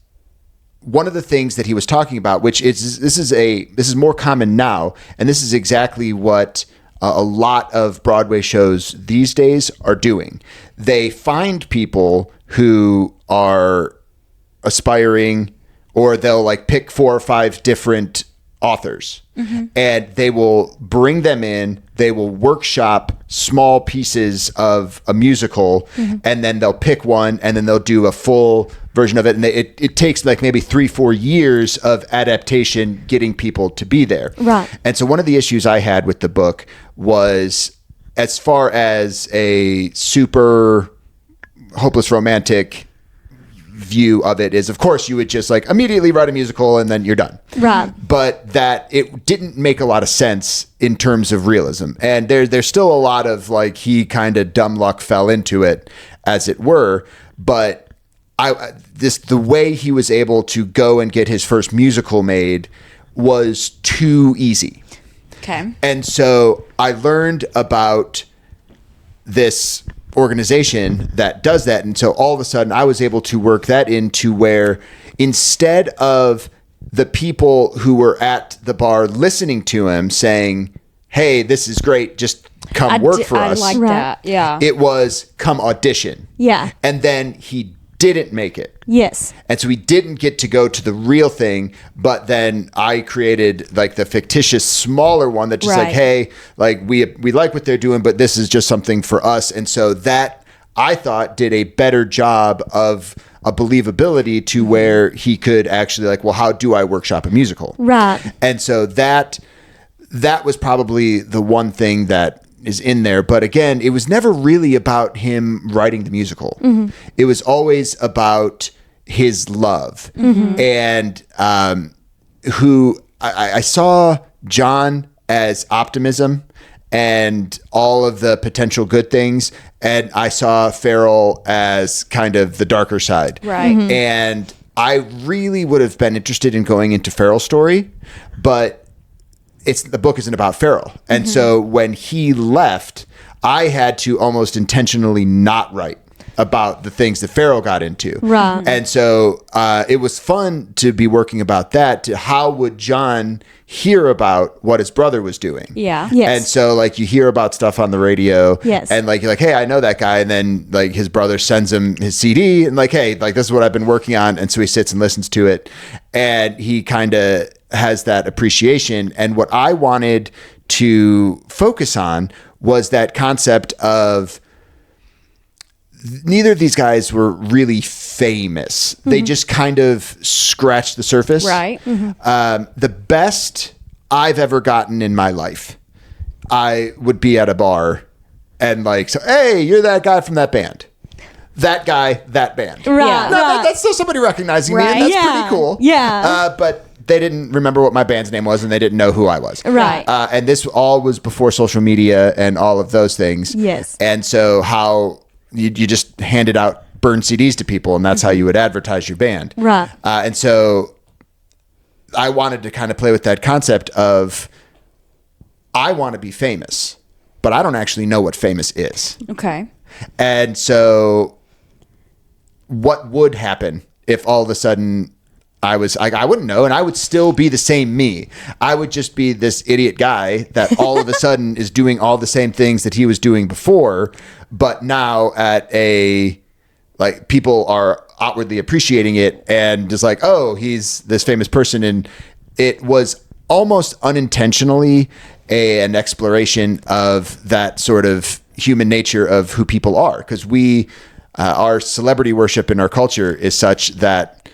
one of the things that he was talking about, which is this is more common now, and this is exactly what a lot of Broadway shows these days are doing. They find people who are aspiring, or they'll like pick 4 or 5 different authors, and they will bring them in. They will workshop small pieces of a musical, and then they'll pick one, and then they'll do a full version of it. And it takes like maybe 3-4 years of adaptation getting people to be there. And so one of the issues I had with the book was, as far as a super hopeless romantic view of it, is of course you would just like immediately write a musical and then you're done. But that it didn't make a lot of sense in terms of realism. And there's still a lot of like, he kind of dumb luck fell into it, as it were. But the way he was able to go and get his first musical made was too easy. And so I learned about this organization that does that. And so all of a sudden I was able to work that into where, instead of the people who were at the bar listening to him saying, hey, this is great, just come work for us. I like that. Yeah. It was come audition. Yeah. And then he didn't make it. Yes. And so he didn't get to go to the real thing, but then I created like the fictitious smaller one that just like, Right. hey, like we like what they're doing, but this is just something for us. And so that I thought did a better job of a believability to where he could actually like, well, how do I workshop a musical? Right. And so that was probably the one thing that is in there. But again, it was never really about him writing the musical. It was always about his love. And who I saw John as optimism and all of the potential good things. And I saw Farrell as kind of the darker side. Right. And I really would have been interested in going into Farrell's story, but the book isn't about Farrell. And so when he left, I had to almost intentionally not write about the things that Farrell got into. Right. And so it was fun to be working about that. How would John hear about what his brother was doing? Yeah. Yes. And so like you hear about stuff on the radio. Yes. And like you're like, hey, I know that guy. And then like his brother sends him his CD and like, hey, like this is what I've been working on. And so he sits and listens to it. And he kind of has that appreciation. And what I wanted to focus on was that concept of neither of these guys were really famous. They just kind of scratched the surface. Right. The best I've ever gotten in my life, I would be at a bar and like, so, hey, you're that guy from that band. That guy, that band. Right. Yeah. No, that's still somebody recognizing me, and Right. that's Yeah. pretty cool. Yeah. But they didn't remember what my band's name was, and they didn't know who I was. Right. And this all was before social media and all of those things. Yes. And so how you just handed out burned CDs to people, and that's how you would advertise your band. Right. And so I wanted to kind of play with that concept of I want to be famous, but I don't actually know what famous is. Okay. And so what would happen if all of a sudden I was like, I wouldn't know, and I would still be the same me. I would just be this idiot guy that all of a sudden is doing all the same things that he was doing before, but now at a, like, people are outwardly appreciating it and just like, oh, he's this famous person. And it was almost unintentionally an exploration of that sort of human nature of who people are. Because our celebrity worship in our culture is such that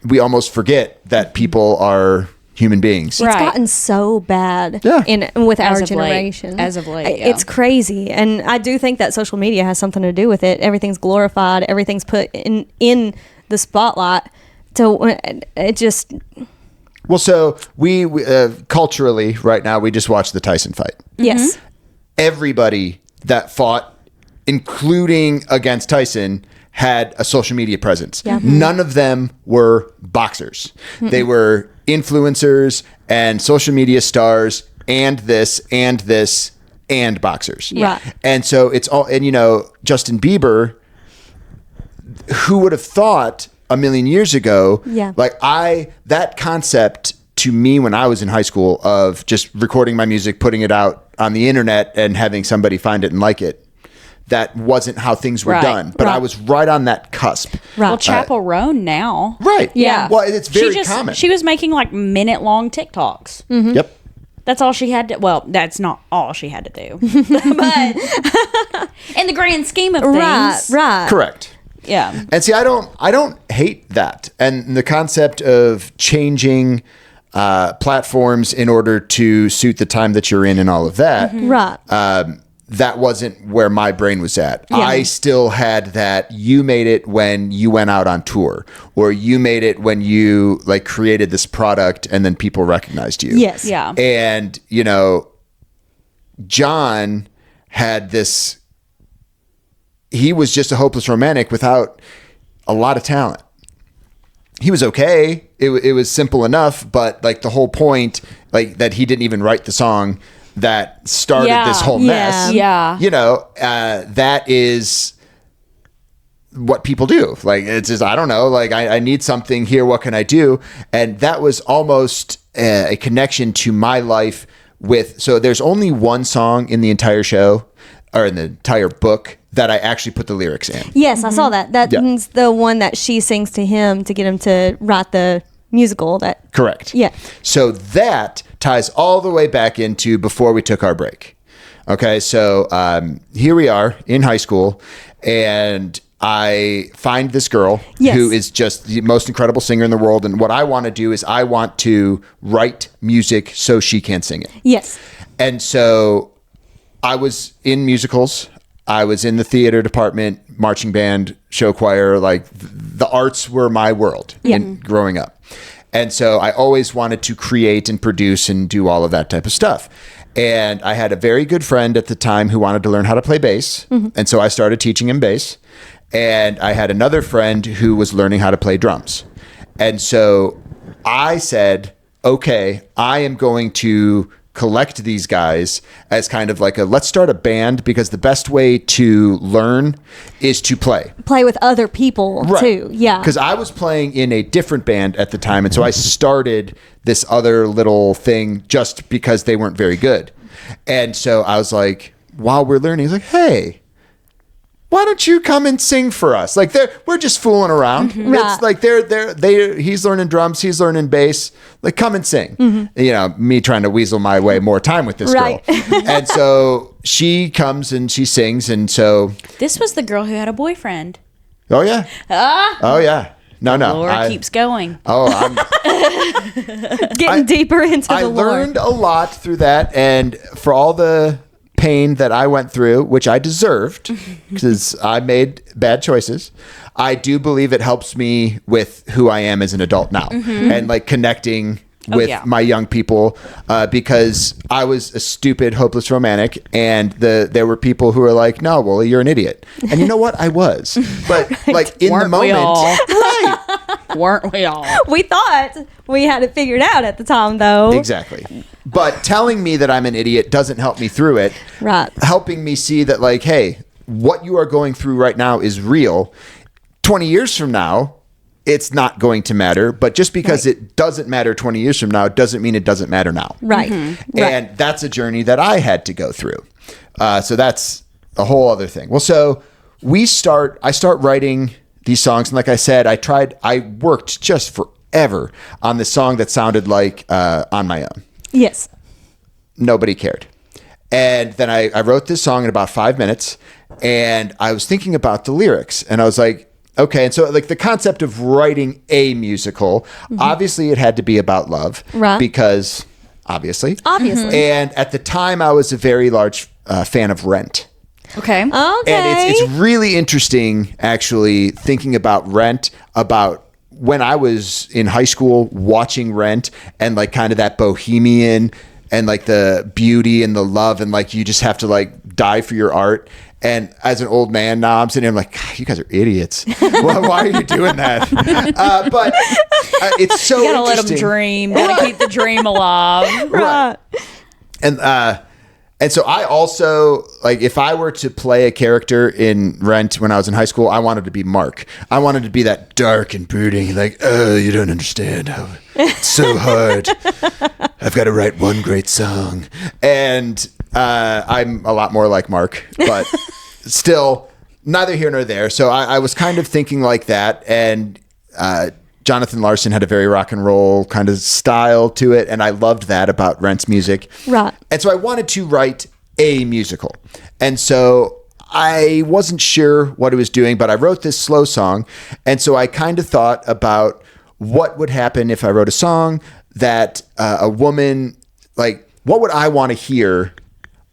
we almost forget that people are human beings. It's Right. gotten so bad Yeah. with our As of late. generation. As of late, yeah. It's crazy. And I do think that social media has something to do with it. Everything's glorified. Everything's put in the spotlight. So it just... Well, so we culturally right now, we just watched the Tyson fight. Yes. Everybody that fought, including against Tyson, had a social media presence. Yeah. None of them were boxers. They were influencers and social media stars and this and boxers. Yeah. Right. And so it's all, and Justin Bieber, who would have thought a million years ago, Yeah. like that concept to me when I was in high school of just recording my music, putting it out on the internet and having somebody find it and like it, that wasn't how things were Right. done. But I was right on that cusp. Right. Well, Chapel Roan now. Right. Yeah. Well, it's very common. She was making like minute-long TikToks. Yep. That's all she had to. Well, that's not all she had to do, but in the grand scheme of things, Right. Correct. Yeah. And see, I don't hate that. And the concept of changing platforms in order to suit the time that you're in and all of that. Right. That wasn't where my brain was at. I still had that you made it when you went out on tour, or you made it when you like created this product and then people recognized you. Yes. Yeah. And, John had this, he was just a hopeless romantic without a lot of talent. He was okay. It was simple enough, but like the whole point, like that he didn't even write the song that started Yeah. this whole mess. Yeah. That is what people do. Like, it's just, I don't know, like I need something here. What can I do? And that was almost a connection to my life so there's only one song in the entire show or in the entire book that I actually put the lyrics in. Yes, I saw that. That's the one that she sings to him to get him to write the musical. Correct. Yeah. So that ties all the way back into before we took our break. Okay, so here we are in high school, and I find this girl who is just the most incredible singer in the world. And what I want to do is I want to write music so she can sing it. Yes. And so I was in musicals. I was in the theater department, marching band, show choir. Like the arts were my world in growing up. And so I always wanted to create and produce and do all of that type of stuff. And I had a very good friend at the time who wanted to learn how to play bass. And so I started teaching him bass. And I had another friend who was learning how to play drums. And so I said, okay, I am going to collect these guys as kind of like let's start a band, because the best way to learn is to play with other people too. Yeah. Because I was playing in a different band at the time. And so I started this other little thing just because they weren't very good. And so I was like, while we're learning, he's like, hey, why don't you come and sing for us? Like we're just fooling around. It's like he's learning drums, he's learning bass. Like, come and sing. You know, me trying to weasel my way more time with this girl. And so she comes and she sings, and so This was the girl who had a boyfriend. oh yeah. Oh yeah. No. Laura keeps going. Oh, I'm Getting deeper into the lore. I learned a lot through that, and for all the pain that I went through, which I deserved because I made bad choices, I do believe it helps me with who I am as an adult now and like connecting with my young people, because I was a stupid, hopeless romantic, and there were people who were like, no, Wooly, you're an idiot. And you know what? I was. But like in the moment, right. Weren't we all? We thought we had it figured out at the time, though. Exactly. But telling me that I'm an idiot doesn't help me through it. Right. Helping me see that, like, hey, what you are going through right now is real. 20 years from now, it's not going to matter. But just because it doesn't matter 20 years from now, doesn't mean it doesn't matter now. Right. And that's a journey that I had to go through. So that's a whole other thing. Well, so I start writing these songs. And like I said, I worked just forever on this song that sounded like On My Own. Yes. Nobody cared. And then I wrote this song in about 5 minutes, and I was thinking about the lyrics, and I was like, okay. And so like the concept of writing a musical, obviously it had to be about love, right? Because obviously. And at the time I was a very large fan of Rent. Okay. And it's really interesting actually thinking about Rent, about when I was in high school watching Rent, and like kind of that bohemian and like the beauty and the love, and like you just have to like die for your art. And as an old man now, I'm sitting here, I'm like, God, you guys are idiots. Why are you doing that? But it's so you gotta interesting. let them dream. Gotta keep the dream alive. Right. And so I also, like, if I were to play a character in Rent when I was in high school, I wanted to be Mark. I wanted to be that dark and brooding, like, oh, you don't understand how it's so hard. I've got to write one great song. And I'm a lot more like Mark, but still neither here nor there. So I was kind of thinking like that. And Jonathan Larson had a very rock and roll kind of style to it, and I loved that about Rent's music. Right. And so I wanted to write a musical. And so I wasn't sure what I was doing, but I wrote this slow song. And so I kind of thought about what would happen if I wrote a song that a woman, like, what would I want to hear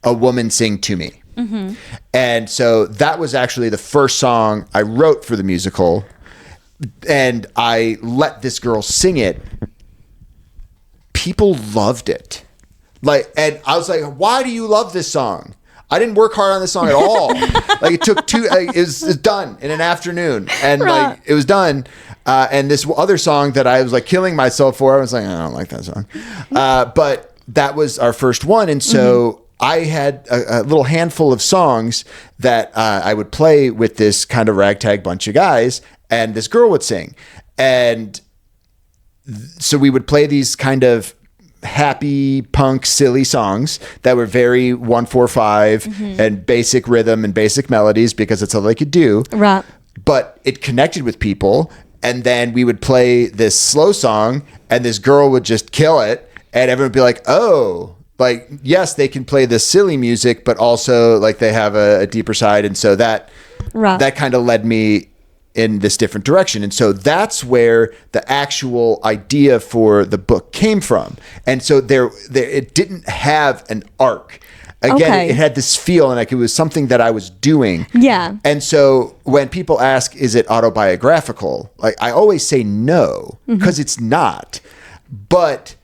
a woman sing to me? And so that was actually the first song I wrote for the musical. And I let this girl sing it. People loved it. Like, and I was like, why do you love this song? I didn't work hard on this song at all. Like, it took it was done in an afternoon, and like it was done. And this other song that I was like killing myself for, I was like, I don't like that song. But that was our first one. And so I had a little handful of songs that I would play with this kind of ragtag bunch of guys, and this girl would sing. And so we would play these kind of happy punk silly songs that were very 1-4-5 and basic rhythm and basic melodies because that's all they could do. Right. But it connected with people. And then we would play this slow song and this girl would just kill it. And everyone would be like, oh, like, yes, they can play this silly music, but also like they have a deeper side. And so that kind of led me in this different direction. And so that's where the actual idea for the book came from. And so there it didn't have an arc. Again, it had this feel and like it was something that I was doing. Yeah. And so when people ask, is it autobiographical? Like I always say no, because it's not. But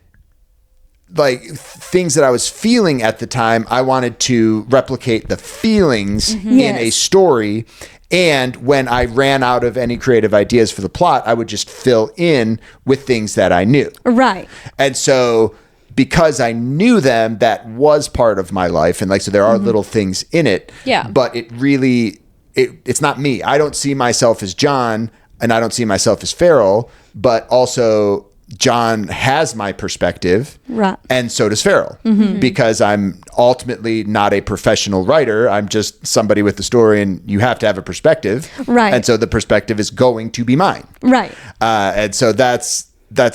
like things that I was feeling at the time, I wanted to replicate the feelings in a story. And when I ran out of any creative ideas for the plot, I would just fill in with things that I knew. Right. And so because I knew them, that was part of my life. And like, so there are little things in it. Yeah. But it really, it's not me. I don't see myself as John and I don't see myself as Farrell, but also John has my perspective, right? And so does Farrell, because I'm ultimately not a professional writer. I'm just somebody with the story, and you have to have a perspective, right? And so the perspective is going to be mine, right? And so that's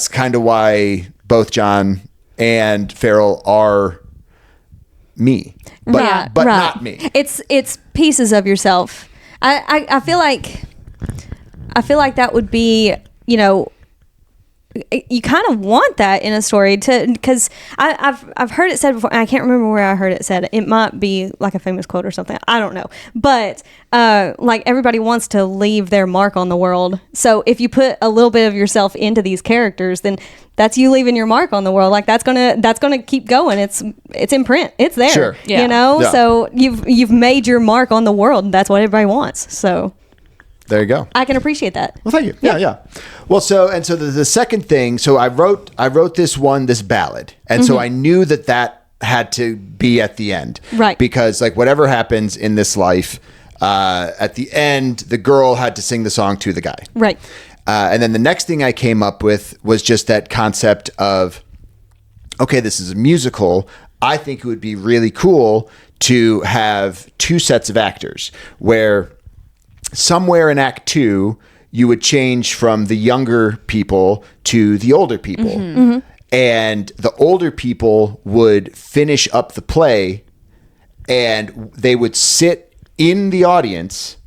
kind of why both John and Farrell are me, but not me. It's pieces of yourself. I feel like that would be, you know, you kind of want that in a story because I've heard it said before, and I can't remember where I heard it said. It might be like a famous quote or something. I don't know. But like everybody wants to leave their mark on the world. So if you put a little bit of yourself into these characters, then that's you leaving your mark on the world. Like that's gonna keep going. It's in print. It's there. Sure. Yeah. You know? Yeah. So you've made your mark on the world, and that's what everybody wants. So there you go. I can appreciate that. Well, thank you. Yeah. Well, so the second thing, so I wrote this ballad, and so I knew that had to be at the end, right? Because like whatever happens in this life, at the end, the girl had to sing the song to the guy, right? And then the next thing I came up with was just that concept of, okay, this is a musical. I think it would be really cool to have two sets of actors where somewhere in Act 2, you would change from the younger people to the older people. And the older people would finish up the play and they would sit in the audience.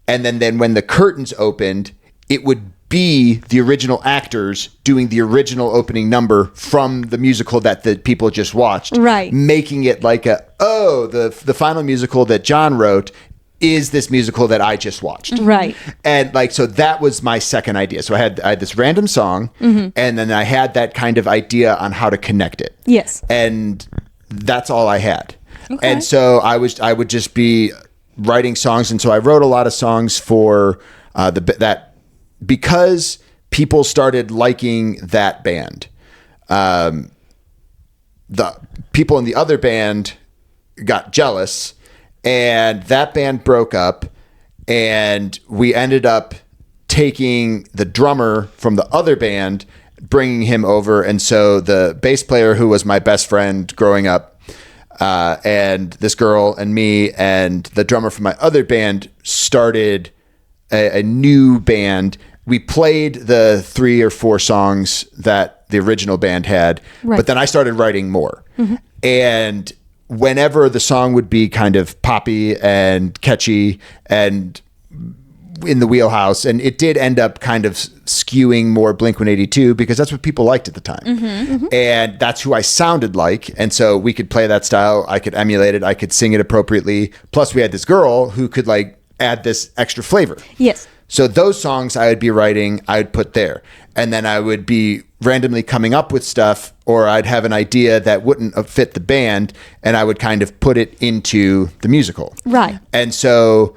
And then when the curtains opened, it would be the original actors doing the original opening number from the musical that the people just watched. Right. Making it like the final musical that John wrote is this musical that I just watched. Right. And like, so that was my second idea. So I had this random song and then I had that kind of idea on how to connect it. Yes. And that's all I had. Okay. And so I would just be writing songs. And so I wrote a lot of songs for that because people started liking that band. The people in the other band got jealous. And that band broke up, and we ended up taking the drummer from the other band, bringing him over. And so the bass player, who was my best friend growing up, and this girl and me and the drummer from my other band started a new band. We played the 3 or 4 songs that the original band had, but then I started writing more. And whenever the song would be kind of poppy and catchy and in the wheelhouse, and it did end up kind of skewing more Blink-182 because that's what people liked at the time. And that's who I sounded like. And so we could play that style. I could emulate it. I could sing it appropriately. Plus we had this girl who could like add this extra flavor. Yes. So those songs I would be writing, I would put there. And then I would be randomly coming up with stuff, or I'd have an idea that wouldn't fit the band, and I would kind of put it into the musical. Right. And so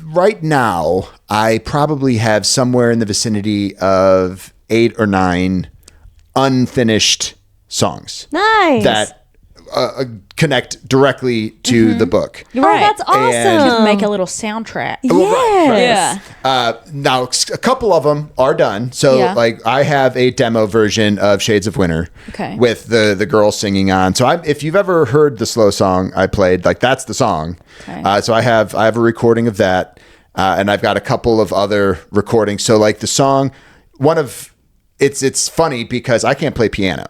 right now, I probably have somewhere in the vicinity of 8 or 9 unfinished songs. Nice. That connect directly to the book. Oh, that's awesome. And- Make a little soundtrack. Yes. Yeah. Now, a couple of them are done. So, Yeah. like, I have a demo version of Shades of Winter Okay. with the girl singing on. So, if you've ever heard the slow song I played, like, that's the song. Okay. So, I have a recording of that, and I've got a couple of other recordings. So, like, the song, it's funny because I can't play piano.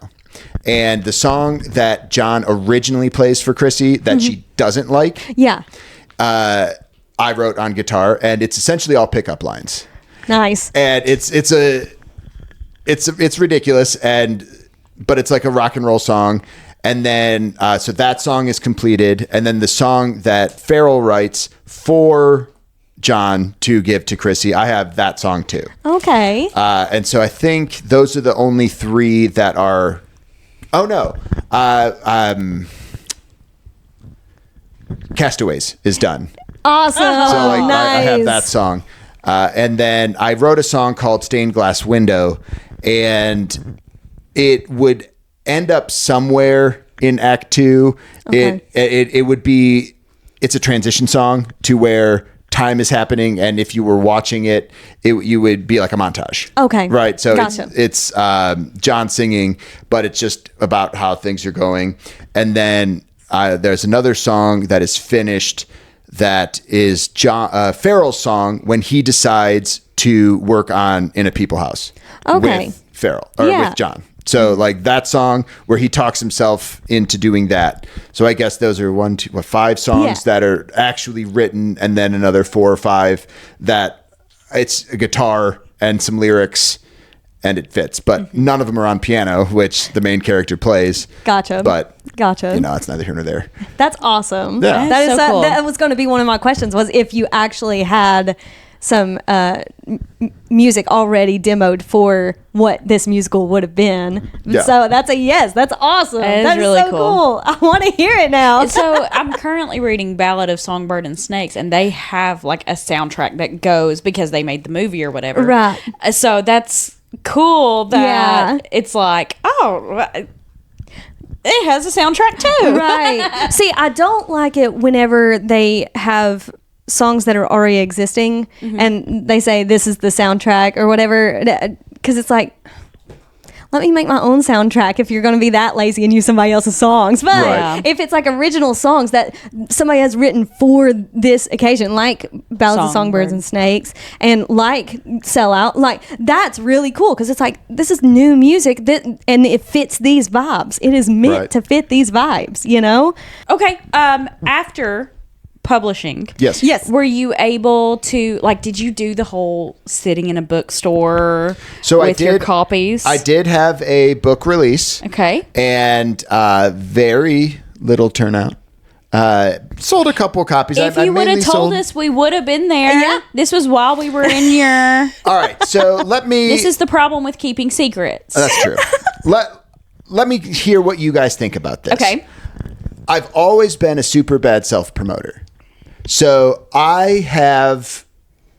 And the song that John originally plays for Chrissy that she doesn't like, Yeah. I wrote on guitar, and it's essentially all pickup lines. Nice. And it's ridiculous, but it's like a rock and roll song. And then so that song is completed, and then the song that Farrell writes for John to give to Chrissy, I have that song too. Okay. And so I think those are the only three that are. Oh no, Castaways is done. Awesome. So like nice. I have that song, and then I wrote a song called "Stained Glass Window," and it would end up somewhere in Act 2. Okay. It would be. It's a transition song to where time is happening, and if you were watching it, you would be like a montage. Okay. Right. So Gotcha. it's John singing, but it's just about how things are going, and then there's another song that is finished. That is Farrell's song when he decides to work on In a People House Okay. with Farrell or Yeah. with John. So like that song where he talks himself into doing that. So I guess those are 5 songs Yeah. that are actually written, and then another 4 or 5 that it's a guitar and some lyrics and it fits. But none of them are on piano, which the main character plays. Gotcha. But Gotcha. you know, it's neither here nor there. That's awesome. Yeah. That is So cool. that was going to be one of my questions, was if you actually had some music already demoed for what this musical would have been. Yeah. So that's a yes. That's awesome. That is That is really so cool. I want to hear it now. So I'm currently reading Ballad of Songbird and Snakes, and they have like a soundtrack that goes because they made the movie or whatever. Right. So that's cool that Yeah. it's like, oh, it has a soundtrack too. Right. See, I don't like it whenever they have songs that are already existing and they say this is the soundtrack or whatever, because it's like, let me make my own soundtrack if you're going to be that lazy and use somebody else's songs. But Right. if it's like original songs that somebody has written for this occasion, like Ballads of Songbirds and Snakes and like Sell Out, like that's really cool because it's like, this is new music and it fits these vibes. It is meant Right. to fit these vibes, you know? Okay. After publishing, Yes. Yes. were you able to, like, did you do the whole sitting in a bookstore So with your copies? I did have a book release. Okay. And very little turnout. Sold a couple copies. If I you would have mainly told sold- us, we would have been there. Yeah. This was while we were in your. All right, so let me. This is the problem with keeping secrets. That's true. Let me hear what you guys think about this. Okay. I've always been a super bad self promoter. So I have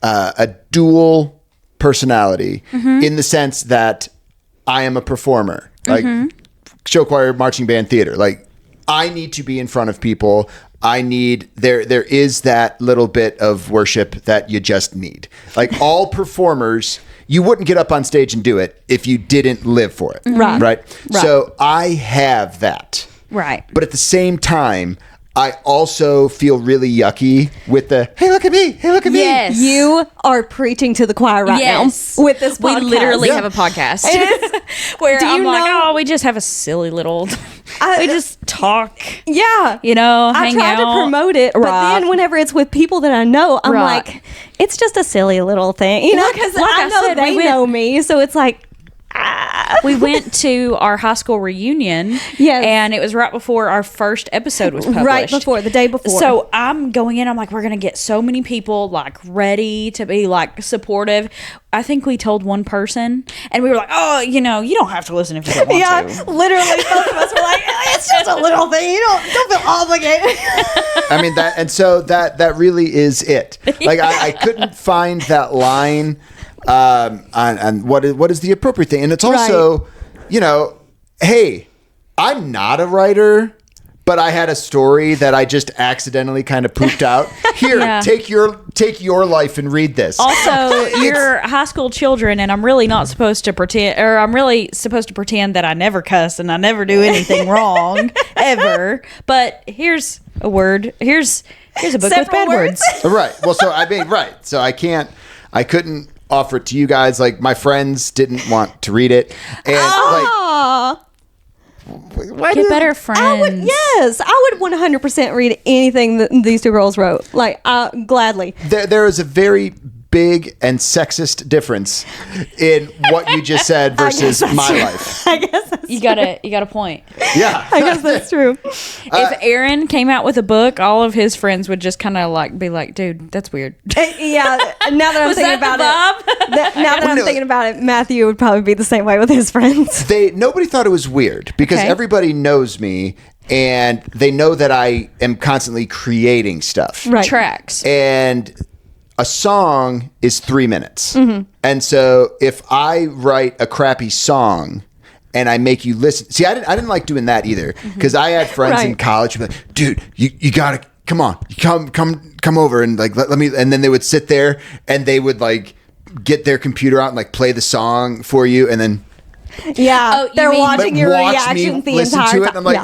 a dual personality in the sense that I am a performer, like show choir, marching band, theater. Like I need to be in front of people. There is that little bit of worship that you just need. Like all performers, you wouldn't get up on stage and do it if you didn't live for it. Right. So I have that. Right. But at the same time, I also feel really yucky with the, hey, look at me. Hey, look at Yes. You are preaching to the choir right Yes. now with this We podcast. literally Yeah. have a podcast where Do you I'm like, know- oh, we just have a silly little, I- we just talk, Yeah. you know, I hang try to out. promote it, but Right. then whenever it's with people that I know, I'm Right. like, it's just a silly little thing, you know, because like I I know said, they we went- know me, so it's like, We went to our high school reunion. Yes. And it was right before our first episode was published. right before, the day before. So I'm going in, I'm like, we're going to get so many people like ready to be like supportive. I think we told one person and we were like, oh, you know, you don't have to listen if you don't want yeah, to. literally, both of us were like, it's just a little thing. You don't feel obligated. I mean that, and so that really is it. Like I couldn't find that line on what is the appropriate thing, and it's also, you know, hey, I'm not a writer, but I had a story that I just accidentally kind of pooped out. Here, Yeah. take your life and read this. Also, you're high school children, and I'm really not supposed to pretend, or I'm really supposed to pretend that I never cuss and I never do anything wrong ever. But here's a word. Here's a book with Several bad words. Right. Well, so I mean, right. So I couldn't offer it to you guys. Like, my friends didn't want to read it. And Aw. why Get do- better friends. I would 100% read anything that these two girls wrote. Like, gladly. there is a very big and sexist difference in what you just said versus my life. I guess that's You got a point. Yeah. I guess that's true. If Aaron came out with a book, all of his friends would just kind of like be like, "Dude, that's weird." Yeah. Now that I'm Was thinking that about the it, vibe? now that I'm No. thinking about it, Matthew would probably be the same way with his friends. Nobody thought it was weird because Okay. everybody knows me and they know that I am constantly creating stuff. Right. Tracks. And a song is 3 minutes. Mm-hmm. And so if I write a crappy song and I make you listen, see, I didn't like doing that either because I had friends in Right. college who were like, dude, you gotta, come on, come over and like, let me, and then they would sit there and they would like get their computer out and like play the song for you. And then Yeah. Oh, you they're mean- watching your watch reactions me the listen entire to it. time. And I'm like,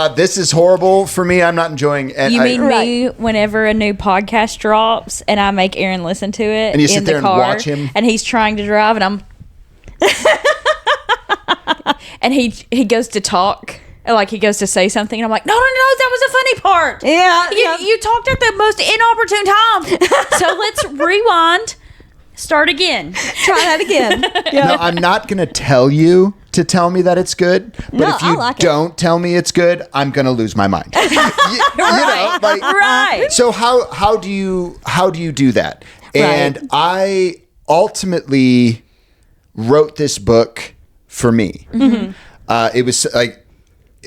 Yeah. this is horrible for me. I'm not enjoying it. You mean Right. me whenever a new podcast drops and I make Aaron listen to it And you sit in there the and car watch him? and he's trying to drive and I'm and he goes to talk, like he goes to say something and I'm like, no, that was a funny part. Yeah. You talked at the most inopportune time. So let's rewind, start again. Try that again. Yeah. No, I'm not going to tell you to tell me that it's good. But No, if you I like it. don't tell me it's good, I'm going to lose my mind. you know, like, Right. So how do you do that? And Right. I ultimately wrote this book for me. Mm-hmm. It was like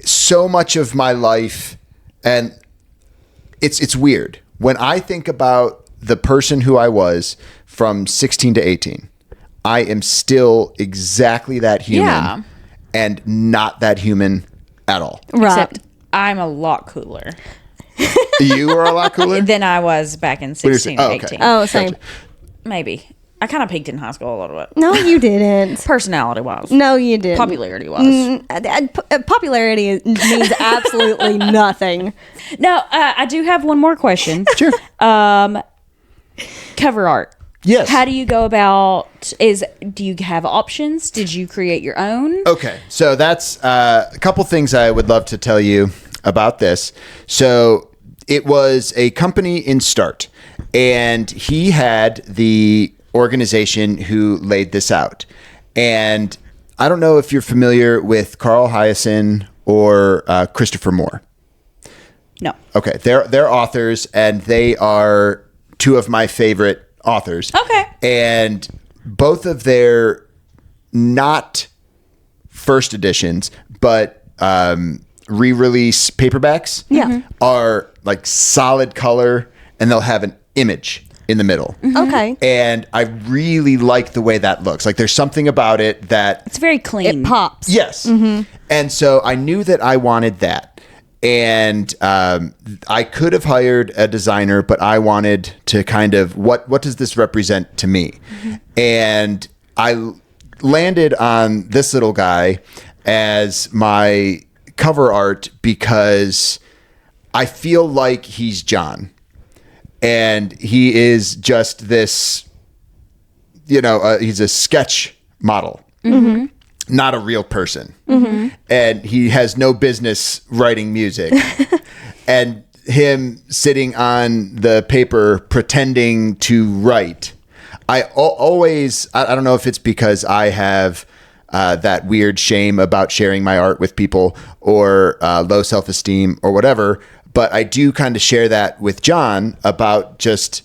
so much of my life, and it's weird when I think about the person who I was from 16 to 18. I am still exactly that human Yeah. and not that human at all. Right. Except I'm a lot cooler You are a lot cooler. than I was back in 16 Oh, and okay. 18. Oh, same. Maybe. I kind of peaked in high school a little bit. No, you didn't. Personality wise. No, you didn't. Popularity wise. Popularity means absolutely nothing. No, I do have one more question. Sure. Cover art. Yes. How do you go about? Do you have options? Did you create your own? Okay, so that's a couple things I would love to tell you about this. So it was a company in Start, and he had the organization who laid this out. And I don't know if you're familiar with Carl Hyacin or Christopher Moore. No. Okay, they're authors, and they are two of my favorite authors. Okay. And both of their not first editions, but re-release paperbacks are like solid color, and they'll have an image in the middle. Okay. And I really like the way that looks. Like there's something about it that It's very clean. It pops. yes. And so I knew that I wanted that. And I could have hired a designer, but I wanted to kind of, what does this represent to me? And I landed on this little guy as my cover art because I feel like he's John. And he is just this, he's a sketch model. Not a real person. And he has no business writing music. And him sitting on the paper pretending to write. I don't know if it's because I have that weird shame about sharing my art with people or low self-esteem or whatever, but I do kind of share that with John about just,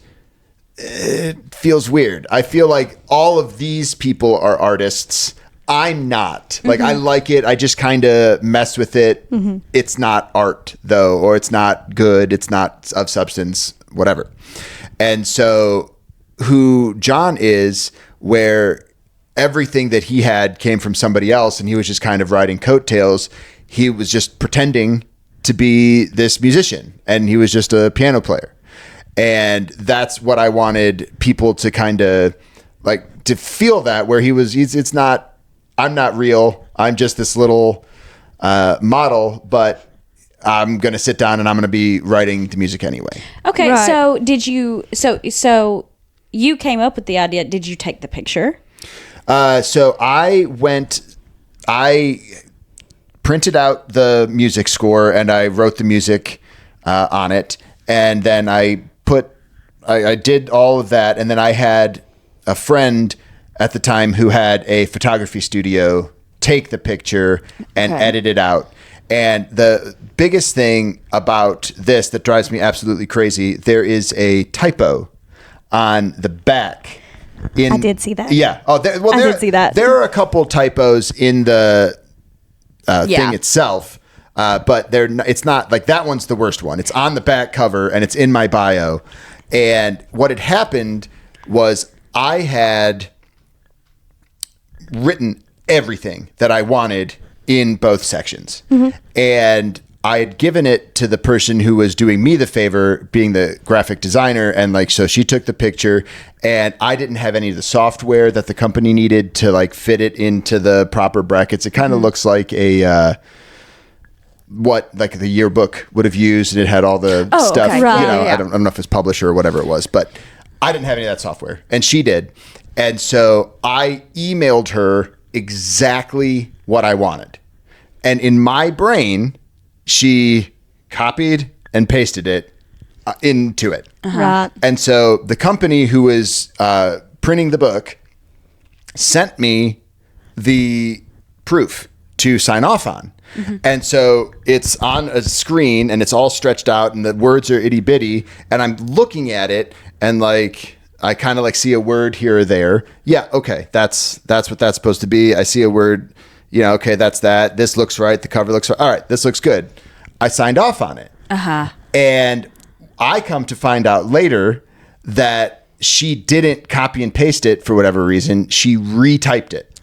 it feels weird. I feel like all of these people are artists. I'm not. Like, I like it. I just kind of mess with it. It's not art, though, or it's not good. It's not of substance, whatever. And so who John is, where everything that he had came from somebody else, and he was just kind of riding coattails, he was just pretending to be this musician, and he was just a piano player. And that's what I wanted people to kind of like to feel, that where it's not, I'm not real. I'm just this little model, but I'm going to sit down and I'm going to be writing the music anyway. Okay. Right. So did you, so you came up with the idea. Did you take the picture? So I printed out the music score and I wrote the music on it. And then I did all of that. And then I had a friend at the time who had a photography studio take the picture and edit it out. And the biggest thing about this that drives me absolutely crazy, there is a typo on the back. I did see that. Yeah. Oh, I did see that. There are a couple typos in the thing itself, but it's not like that one's the worst one. It's on the back cover and it's in my bio. And what had happened was I had written everything that I wanted in both sections. And I had given it to the person who was doing me the favor, being the graphic designer. And like, so she took the picture and I didn't have any of the software that the company needed to like fit it into the proper brackets. It kind of looks like what like the yearbook would have used, and it had all the stuff, okay. Right. I don't know if it's publisher or whatever it was, but I didn't have any of that software and she did. And so I emailed her exactly what I wanted. And in my brain, she copied and pasted it into it. Right. And so the company who was printing the book sent me the proof to sign off on. And so it's on a screen and it's all stretched out and the words are itty bitty. And I'm looking at it and like, I kind of like see a word here or there. Yeah. Okay. That's what that's supposed to be. I see a word, okay, that's that. This looks right. The cover looks right. All right. This looks good. I signed off on it. And I come to find out later that she didn't copy and paste it for whatever reason. She retyped it.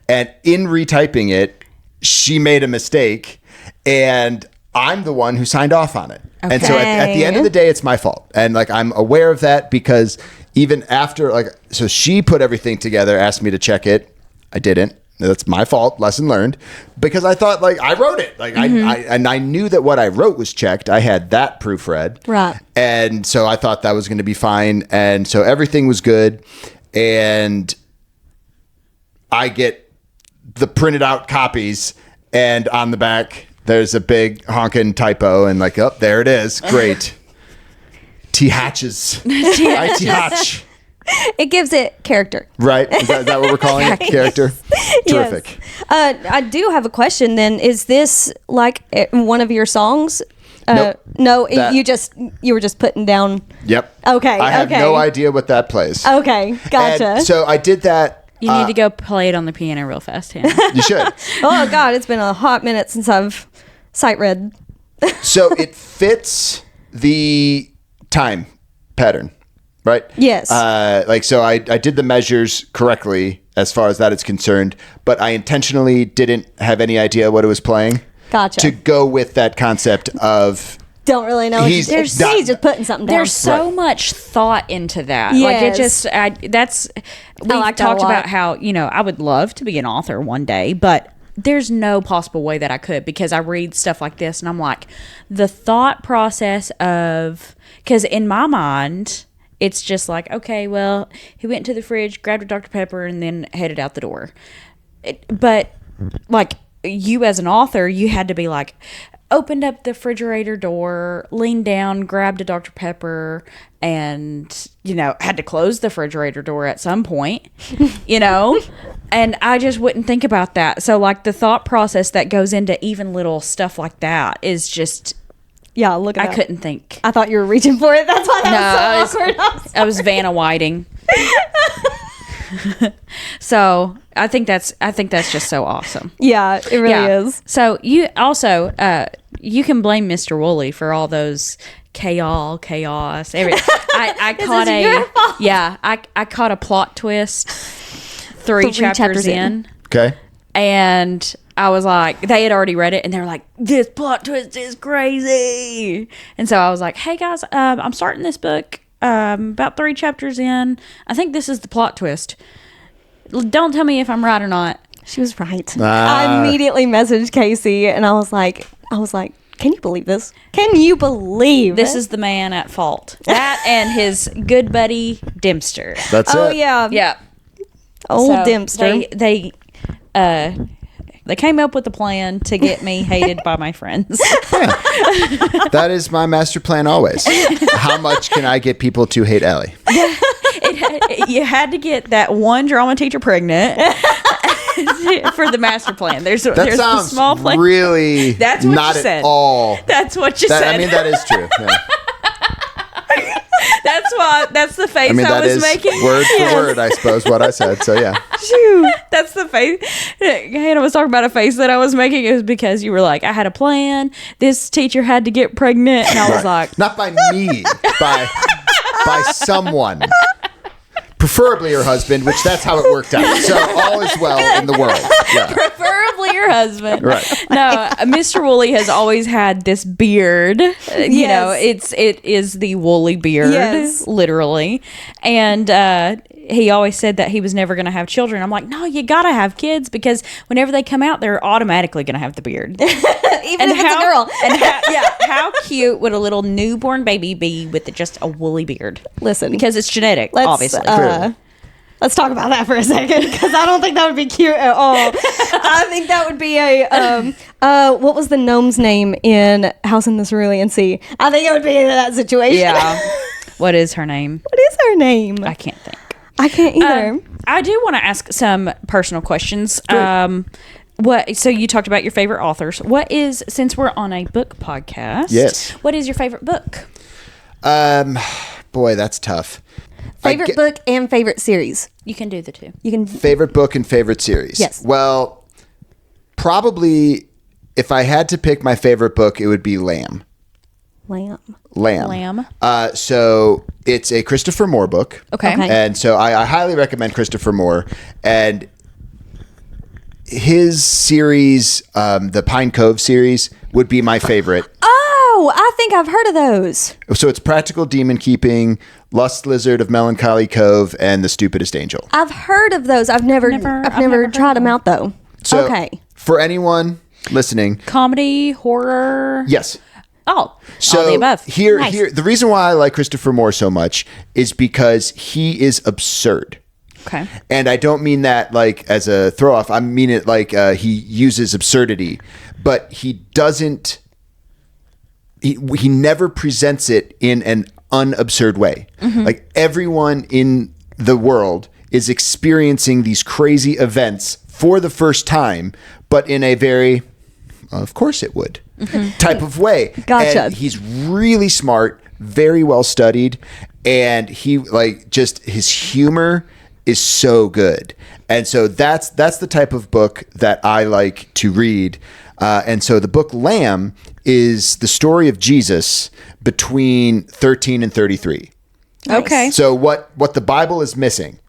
And in retyping it, she made a mistake and I'm the one who signed off on it. Okay. And so at the end of the day, it's my fault. And like, I'm aware of that because even after so she put everything together, asked me to check it. I didn't. That's my fault. Lesson learned. Because I thought like I wrote it. Like I knew that what I wrote was checked. I had that proofread. Right. And so I thought that was going to be fine. And so everything was good. And I get the printed out copies and on the back there's a big honking typo and like, oh, there it is. Great. T hatches. T hatch. It gives it character. Right. Is that what we're calling it? Character. Terrific. Yes. I do have a question then. Is this like one of your songs? Nope. No, you were just putting down. Yep. Okay. I have no idea what that plays. Okay. Gotcha. And so I did that. You need to go play it on the piano real fast, Hannah. You should. Oh God, it's been a hot minute since I've sight read. So it fits the time pattern, right? Yes. So I did the measures correctly as far as that is concerned, but I intentionally didn't have any idea what it was playing. Gotcha. To go with that concept of don't really know. He's just putting something down. There's so much thought into that. Yes. Like it just, we've like that talked a lot. about how, I would love to be an author one day, but there's no possible way that I could because I read stuff like this and I'm like, the thought process of, because in my mind, it's just like, okay, well, he went to the fridge, grabbed a Dr. Pepper, and then headed out the door. But like you as an author, you had to be like, opened up the refrigerator door, leaned down, grabbed a Dr. Pepper, and, had to close the refrigerator door at some point, and I just wouldn't think about that. So like the thought process that goes into even little stuff like that is just, yeah, look at I couldn't think. I thought you were reaching for it. That's why that was so awkward. I was Vanna Whiting. So I think that's just so awesome. Yeah, it really is. So you also you can blame Mr. Wooley for all those chaos. I caught I caught a plot twist three chapters in. Okay. And I was like, they had already read it, and they were like, this plot twist is crazy. And so I was like, hey guys, I'm starting this book, about 3 chapters in. I think this is the plot twist. Don't tell me if I'm right or not. She was right. I immediately messaged Casey, and I was like, can you believe this? Can you believe this is the man at fault? That and his good buddy Dempster. That's Oh it. yeah, Yeah. old So Dempster. They came up with a plan to get me hated by my friends. That is my master plan always. How much can I get people to hate Ellie? You had to get that one drama teacher pregnant for the master plan. There's That a sounds small plan. really That's what not you said. at all. That's what you That, said. I mean, that is true. Yeah. That's the face I mean, I that was is making. word for word, I suppose, what I said. So, yeah. That's the face. Hannah was talking about a face that I was making. It was because you were like, I had a plan. This teacher had to get pregnant. And I was like, Not by me, by someone. Preferably her husband, which that's how it worked out. So all is well in the world. Yeah. preferably your husband. Right. No, Mr. Wooley has always had this beard. You know, it is the woolly beard, Yes. literally. And he always said that he was never going to have children. I'm like, no, you got to have kids because whenever they come out, they're automatically going to have the beard. Even if it's a girl. How cute would a little newborn baby be with just a woolly beard? Listen, Because it's genetic, let's, obviously. Let's talk about that for a second because I don't think that would be cute at all. I think that would be a what was the gnome's name in House in the Cerulean Sea? I think it would be in that situation. Yeah. What is her name? What is her name? I can't think. I can't either. I do want to ask some personal questions. So you talked about your favorite authors. What is, since we're on a book podcast, Yes. what is your favorite book? Boy, that's tough. Favorite book and favorite series. You can do the two. You can. Favorite book and favorite series? Yes. Well, probably if I had to pick my favorite book, it would be Lamb. Lamb. So it's a Christopher Moore book. Okay. And so I highly recommend Christopher Moore. And his series, the Pine Cove series, would be my favorite. Oh, I think I've heard of those. So it's Practical Demon Keeping, Lust Lizard of Melancholy Cove, and The Stupidest Angel. I've heard of those. I've never heard tried them out though. So okay. for anyone listening, Comedy, horror. yes. Oh, So all the above. Here, Nice. the reason why I like Christopher Moore so much is because he is absurd. Okay. And I don't mean that like as a throw off. I mean it like he uses absurdity, but he doesn't. He never presents it in an unabsurd way. Mm-hmm. Like everyone in the world is experiencing these crazy events for the first time, but in a very, of course it would, type of way. Gotcha. And he's really smart, very well studied, and he like just his humor is so good. And so that's the type of book that I like to read. And so the book Lamb is the story of Jesus between 13 and 33. Okay. So what the Bible is missing,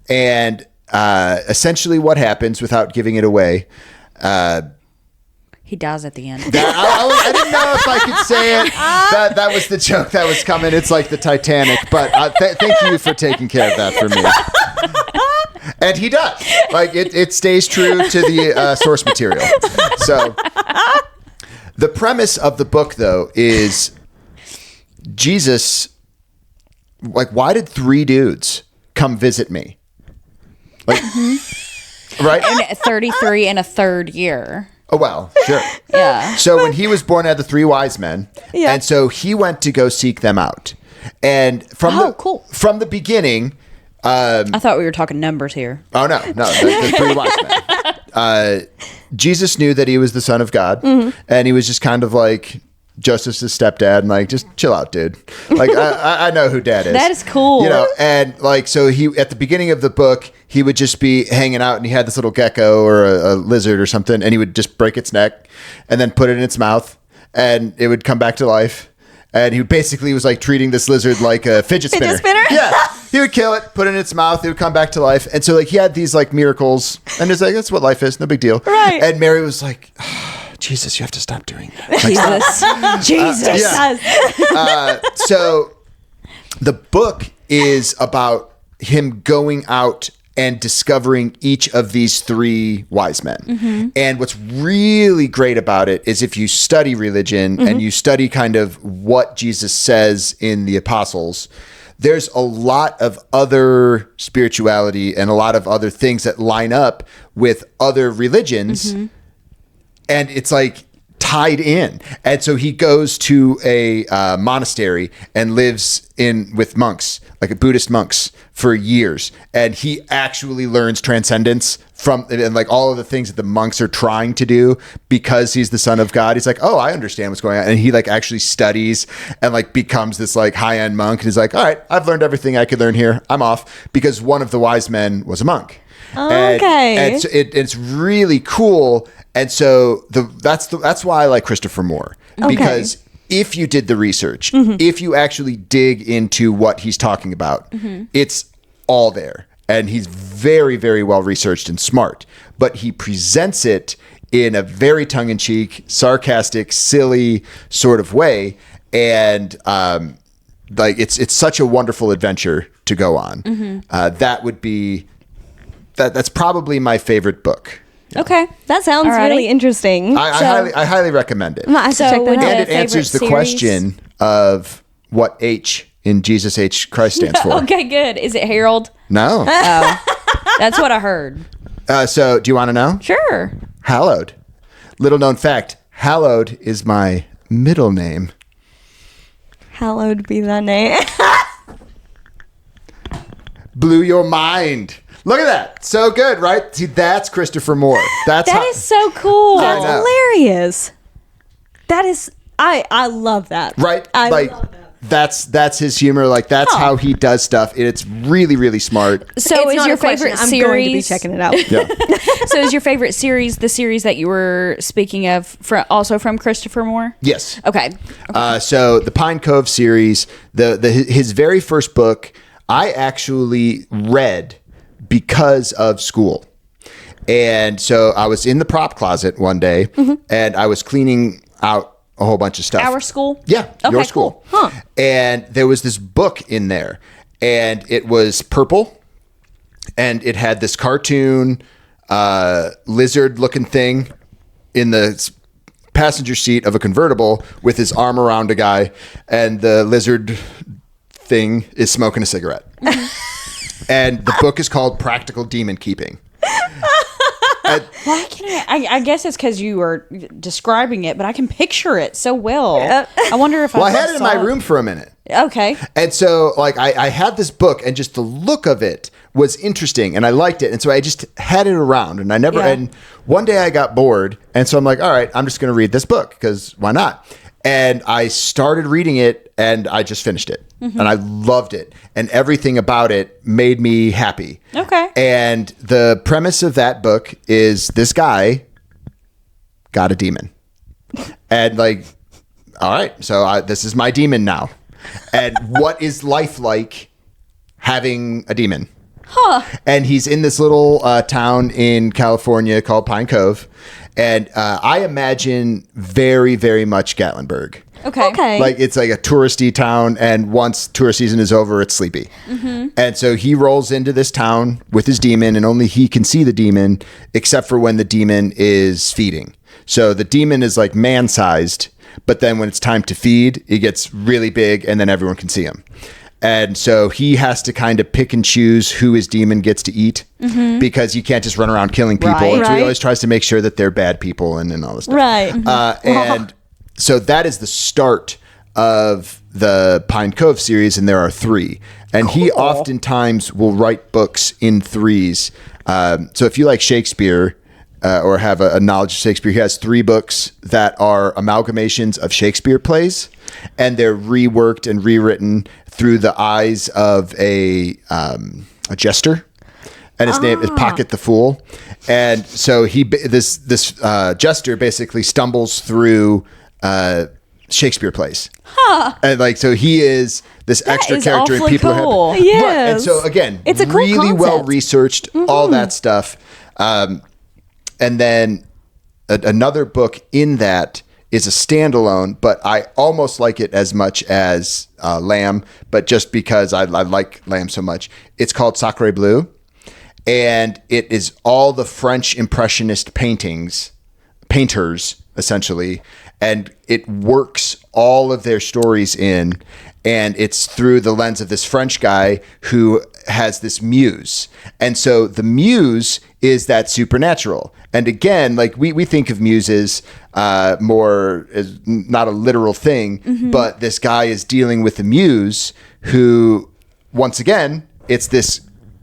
and essentially what happens, without giving it away. He dies at the end. I didn't know if I could say it. That was the joke that was coming. It's like the Titanic, but thank you for taking care of that for me. And he does. Like it stays true to the source material. So the premise of the book, though, is Jesus. Like, why did 3 dudes come visit me? Like, right? And 33 in a third year. Oh, well, sure. Yeah. So when he was born, I had the 3 wise men. Yeah. And so he went to go seek them out. And from the beginning, I thought we were talking numbers here. oh no, the 3 wise men. Jesus knew that he was the son of God, and he was just kind of like Joseph's stepdad, and like, just chill out, dude. Like I know who dad is. That is cool. You know, and like, so he, at the beginning of the book, he would just be hanging out, and he had this little gecko or a lizard or something, and he would just break its neck and then put it in its mouth, and it would come back to life. And he basically was like treating this lizard like a fidget spinner. Yeah. He would kill it, put it in its mouth, it would come back to life. And so like he had these like miracles, and it's like, that's what life is, no big deal. Right. And Mary was like, Jesus, you have to stop doing that. Like, Jesus. Yeah. So the book is about him going out and discovering each of these three wise men. And what's really great about it is if you study religion and you study kind of what Jesus says in the apostles, there's a lot of other spirituality and a lot of other things that line up with other religions. And it's like tied in. And so he goes to a monastery and lives with monks, like Buddhist monks, for years. And he actually learns transcendence from and like all of the things that the monks are trying to do because he's the son of God. He's like, oh, I understand what's going on. And he like actually studies and like becomes this like high-end monk. And he's like, all right, I've learned everything I could learn here. I'm off, because one of the wise men was a monk. Okay. And so it's really cool. And so that's why I like Christopher Moore, because if you did the research, if you actually dig into what he's talking about, it's all there. And he's very, very well researched and smart, but he presents it in a very tongue-in-cheek, sarcastic, silly sort of way. And like it's such a wonderful adventure to go on. That's probably my favorite book. Okay. That sounds Alrighty. really interesting. I highly recommend it. I'm gonna have to check that would out. And it favorite answers the series? question of what H in Jesus H Christ stands for. Okay, good. Is it Harold? No. That's what I heard. So do you want to know? Sure. Hallowed. Little known fact, Hallowed is my middle name. Hallowed be thy name. Blew your mind. Look at that. So good, right? See, that's Christopher Moore. That is so cool. I know. Hilarious. That is, I love that. Right? I like love that. that's his humor. Like that's how he does stuff. It's really, really smart. So It's is not your a question. favorite I'm series? going to be checking it out. Yeah. So is your favorite series the series that you were speaking of, also from Christopher Moore? Yes. Okay. So the Pine Cove series, his very first book, I actually read because of school. And so I was in the prop closet one day and I was cleaning out a whole bunch of stuff. Our school? Yeah, Okay, your school. cool. And there was this book in there and it was purple and it had this cartoon lizard looking thing in the passenger seat of a convertible with his arm around a guy, and the lizard thing is smoking a cigarette. And the book is called Practical Demon Keeping. Why can't I guess it's because you were describing it, but I can picture it so well. I wonder if I had it in my room for a minute. Okay. And so like I had this book and just the look of it was interesting and I liked it. And so I just had it around and and one day I got bored. And so I'm like, all right, I'm just going to read this book because why not? And I started reading it and I just finished it and I loved it. And everything about it made me happy. Okay. And the premise of that book is this guy got a demon. And like, all right, so this is my demon now. And what is life like having a demon? And he's in this little town in California called Pine Cove. And I imagine very, very much Gatlinburg. Okay. Like it's like a touristy town, and once tourist season is over, it's sleepy. And so he rolls into this town with his demon, and only he can see the demon, except for when the demon is feeding. So the demon is like man-sized, but then when it's time to feed, it gets really big, and then everyone can see him. And so he has to kind of pick and choose who his demon gets to eat because you can't just run around killing people. Right. And so he Right. always tries to make sure that they're bad people and all this stuff. Right. And so that is the start of the Pine Cove series, and there are 3. And he oftentimes will write books in 3s. So if you like Shakespeare or have a knowledge of Shakespeare, he has 3 books that are amalgamations of Shakespeare plays, and they're reworked and rewritten through the eyes of a jester. And his name is Pocket the Fool. And so this jester basically stumbles through Shakespeare plays. And like, so he is this extra is character and awfully people cool. have. Yes. Right. And so again, It's a cool really concept. well researched, all that stuff. And then another book in that is a standalone, but I almost like it as much as Lamb, but just because I like Lamb so much. It's called Sacre Bleu, and it is all the French Impressionist painters, essentially, and it works all of their stories in, and it's through the lens of this French guy who has this muse. And so the muse is that supernatural. And again, like we think of muses more as not a literal thing, but this guy is dealing with the muse who, once again, it's this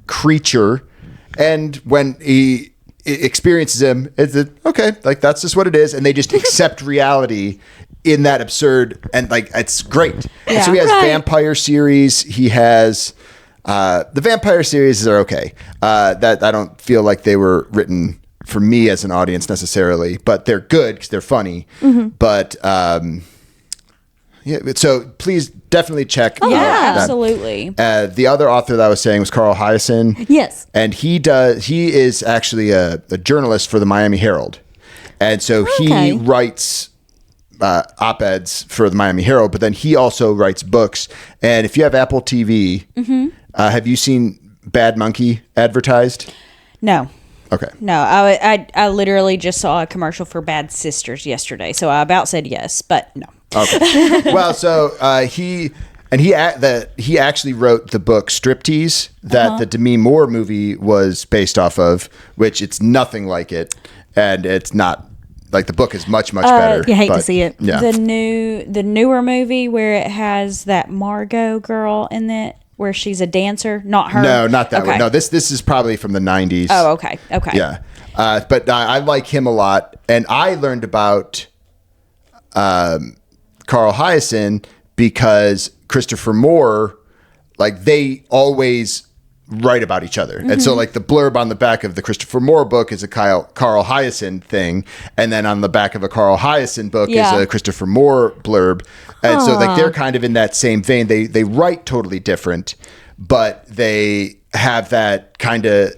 creature. And when he experiences him, it's okay, like that's just what it is. And they just accept reality in that absurd, and like, it's great. And so he has vampire series. He has, the vampire series are okay. That I don't feel like they were written for me as an audience necessarily, but they're good because they're funny. But yeah, so please definitely check. Yeah, that. absolutely. The other author that I was saying was Carl Hyacin. Yes. And he is actually a journalist for the Miami Herald. And so he writes op-eds for the Miami Herald, but then he also writes books. And if you have Apple TV, have you seen Bad Monkey advertised? No. Okay. No, I literally just saw a commercial for Bad Sisters yesterday, so I about said yes, but no. Okay. Well, so he actually wrote the book Striptease that the Demi Moore movie was based off of, which it's nothing like it, and it's not like, the book is much better. You hate to see it. Yeah. The newer movie where it has that Margot girl in it, where she's a dancer, not her. No, not that Okay. one. No, this is probably from the 90s. Oh, okay. Yeah. But I like him a lot, and I learned about Carl Hyacin because Christopher Moore, like, they always write about each other. And so, like, the blurb on the back of the Christopher Moore book is a Carl Hyacin thing, and then on the back of a Carl Hyacin book is a Christopher Moore blurb. And so, like, they're kind of in that same vein. They write totally different, but they have that kind of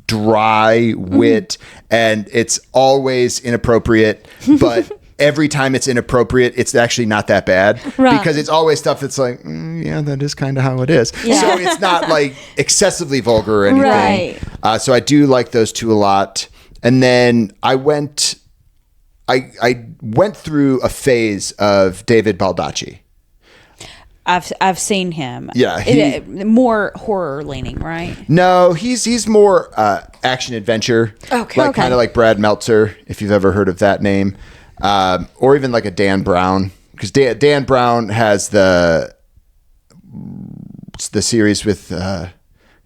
dry wit, and it's always inappropriate, but every time it's inappropriate, it's actually not that bad, because it's always stuff that's like, yeah, that is kind of how it is. Yeah. So it's not like excessively vulgar or anything. Right. So I do like those two a lot. And then I went through a phase of David Baldacci. I've seen him. Yeah, more horror leaning, right? No, he's more action adventure. Okay. Like, kind of like Brad Meltzer, if you've ever heard of that name. Or even like a Dan Brown, because Dan Brown has the series with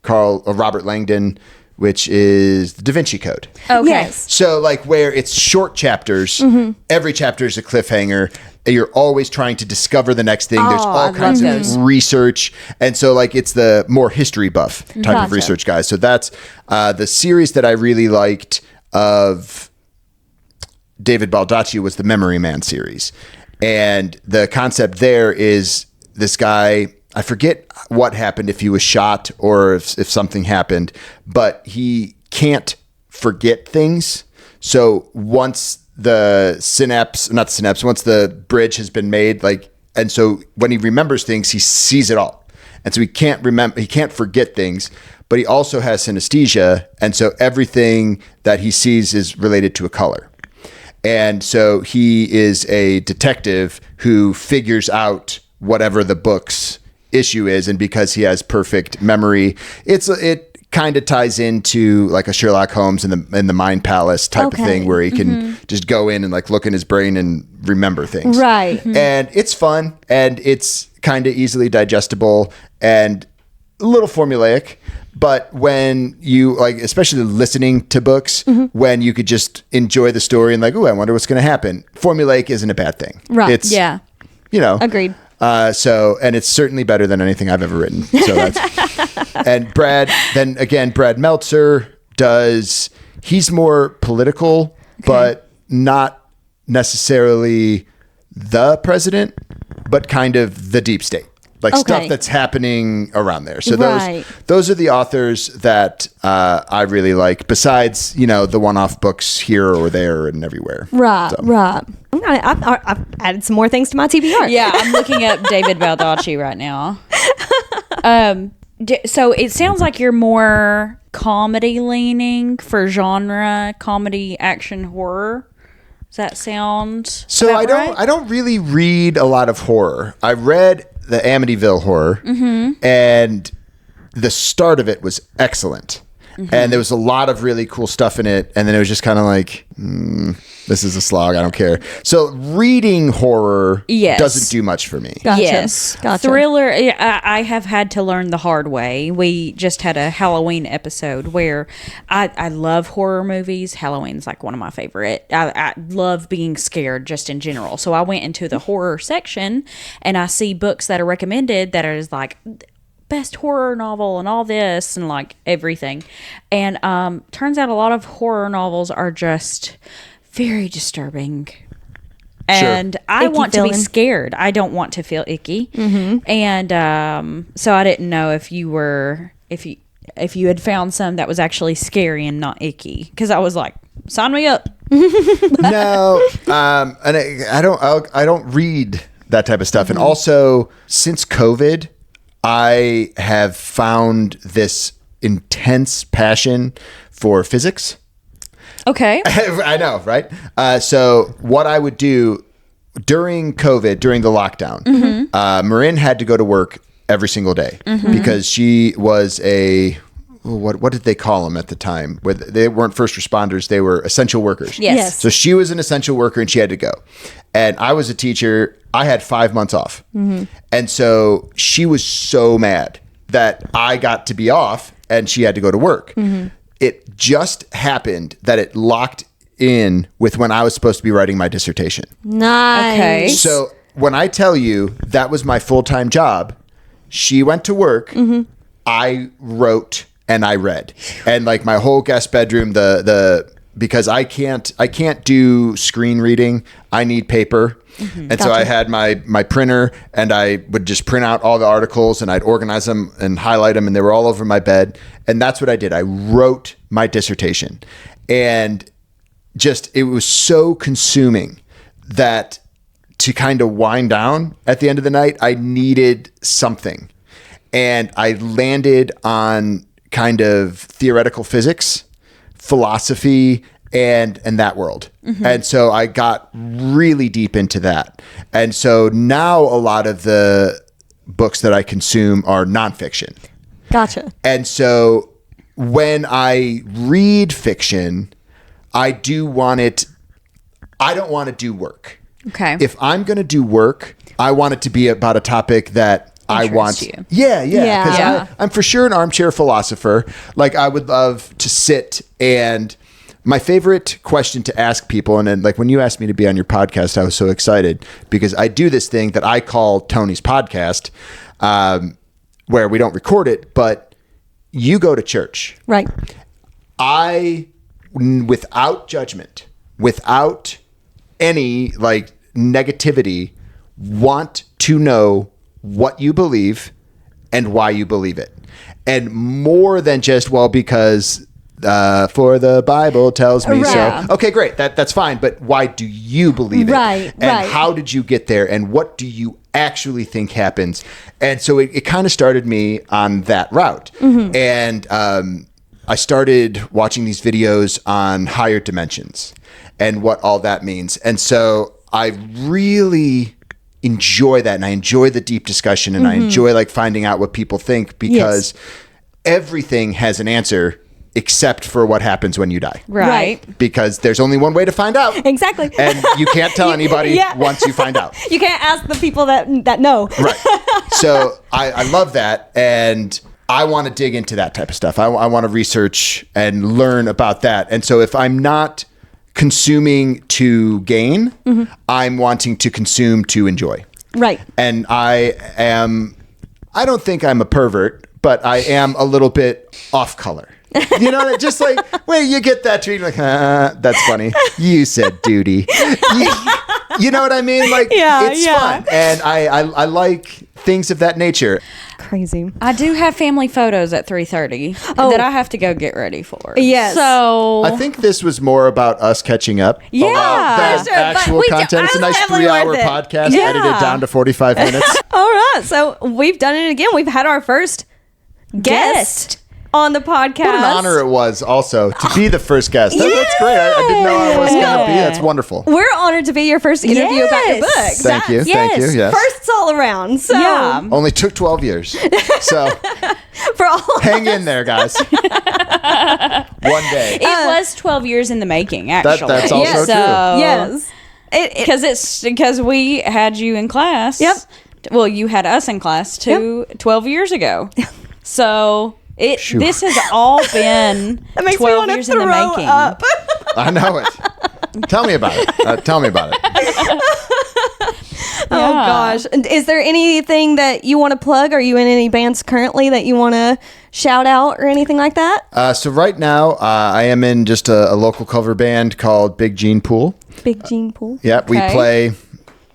Robert Langdon, which is the Da Vinci Code. Okay. Yes. So, like, where it's short chapters, every chapter is a cliffhanger. You're always trying to discover the next thing. There's all kinds of research. And so, like, it's the more history buff type of research guys. So that's the series that I really liked of David Baldacci was the Memory Man series. And the concept there is this guy, I forget what happened, if he was shot or if something happened, but he can't forget things. So once once the bridge has been made, like, and so when he remembers things, he sees it all. And so he can't forget things, but he also has synesthesia. And so everything that he sees is related to a color. And so he is a detective who figures out whatever the book's issue is. And because he has perfect memory, it kind of ties into like a Sherlock Holmes in the Mind Palace type of thing, where he can just go in and like look in his brain and remember things. Right. And it's fun, and it's kind of easily digestible and a little formulaic. But when you, like, especially listening to books, when you could just enjoy the story and like, oh, I wonder what's going to happen. Formulaic isn't a bad thing. Right. It's, Yeah. Agreed. And it's certainly better than anything I've ever written. So that's, and Brad Meltzer he's more political, but not necessarily the president, but kind of the deep state. Like Okay. stuff that's happening around there. So Right. those are the authors that I really like, besides, the one-off books here or there and everywhere. Right, So. right. I've added some more things to my TBR. Yeah, I'm looking up David Baldacci right now. So it sounds like you're more comedy leaning for genre, comedy, action, horror. Does that sound So about right? I don't really read a lot of horror. I read the Amityville Horror, and the start of it was excellent. And there was a lot of really cool stuff in it. And then it was just kind of like, this is a slog. I don't care. So reading horror Yes. doesn't do much for me. Gotcha. Yes. Gotcha. Thriller, I have had to learn the hard way. We just had a Halloween episode where I love horror movies. Halloween's like one of my favorite. I love being scared just in general. So I went into the horror section and I see books that are recommended that is like best horror novel and all this and like everything. And turns out a lot of horror novels are just very disturbing. And I Icky want to be feeling. scared. I don't want to feel icky. And so I didn't know if you had found some that was actually scary and not icky, because I was like, sign me up. No, and I don't read that type of stuff. And also, since COVID, I have found this intense passion for physics. Okay. I know, right? So what I would do during COVID, during the lockdown, Marin had to go to work every single day because she was what did they call them at the time? Where they weren't first responders, they were essential workers. Yes. So she was an essential worker and she had to go. And I was a teacher. I had 5 months off. And so she was so mad that I got to be off and she had to go to work. It just happened that it locked in with when I was supposed to be writing my dissertation. Nice. Okay. So when I tell you that was my full-time job, she went to work, I wrote and I read. And like my whole guest bedroom, because I can't do screen reading. I need paper. And so I had my printer and I would just print out all the articles and I'd organize them and highlight them and they were all over my bed. And that's what I did. I wrote my dissertation and it was so consuming that to kind of wind down at the end of the night, I needed something. And I landed on kind of theoretical physics, philosophy, and that world. And so I got really deep into that. And so now a lot of the books that I consume are nonfiction. Gotcha. And so when I read fiction, I don't want to do work. Okay. If I'm going to do work, I want it to be about a topic that I want. you. Yeah. Yeah. Because Yeah. I'm for sure an armchair philosopher. Like I would love to sit and my favorite question to ask people, and then like when you asked me to be on your podcast, I was so excited because I do this thing that I call Tony's podcast, where we don't record it, but you go to church. Right. Without judgment, without any like negativity, want to know what you believe and why you believe it. And more than just, because for the Bible tells me Right. so. Okay, great. That's fine. But why do you believe it? Right, And right. how did you get there? And what do you actually think happens? And so it kind of started me on that route. And I started watching these videos on higher dimensions and what all that means. And so I really enjoy that. And I enjoy the deep discussion and I enjoy like finding out what people think because everything has an answer except for what happens when you die. Right. Because there's only one way to find out. Exactly. And you can't tell anybody Yeah. once you find out. You can't ask the people that know. Right. So I love that. And I want to dig into that type of stuff. I want to research and learn about that. And so if I'm not consuming to gain, I'm wanting to consume to enjoy. Right. And I don't think I'm a pervert, but I am a little bit off color. You know, just like, wait, you get that treat, like, that's funny. You said duty. You know what I mean? Like, it's fun. And I like things of that nature. Crazy. I do have family photos at 3:30 that I have to go get ready for. Yes. So I think this was more about us catching up. Yeah. Than Sure, but actual content. It's a nice definitely 3-hour worth it. podcast Yeah. edited down to 45 minutes. All right. So we've done it again. We've had our first guest on the podcast. What an honor it was also to be the first guest. That's great. I didn't know I was going to be. That's wonderful. We're honored to be your first interview about your book. Thank you. Thank you. Yes. Firsts all around. So Yeah. Only took 12 years. So for all hang in there, guys. One day. it was 12 years in the making, actually. That's also true. yes. Because we had you in class. Yep. Well, you had us in class 12 years ago. So this has all been That makes me 12 want to years in the throw making. up. I know it. Tell me about it. Tell me about it. Oh gosh. Is there anything that you want to plug? Are you in any bands currently that you want to shout out or anything like that? So right now, I am in just a local cover band called Big Gene Poole. Big Gene Poole. Yeah, we Okay. play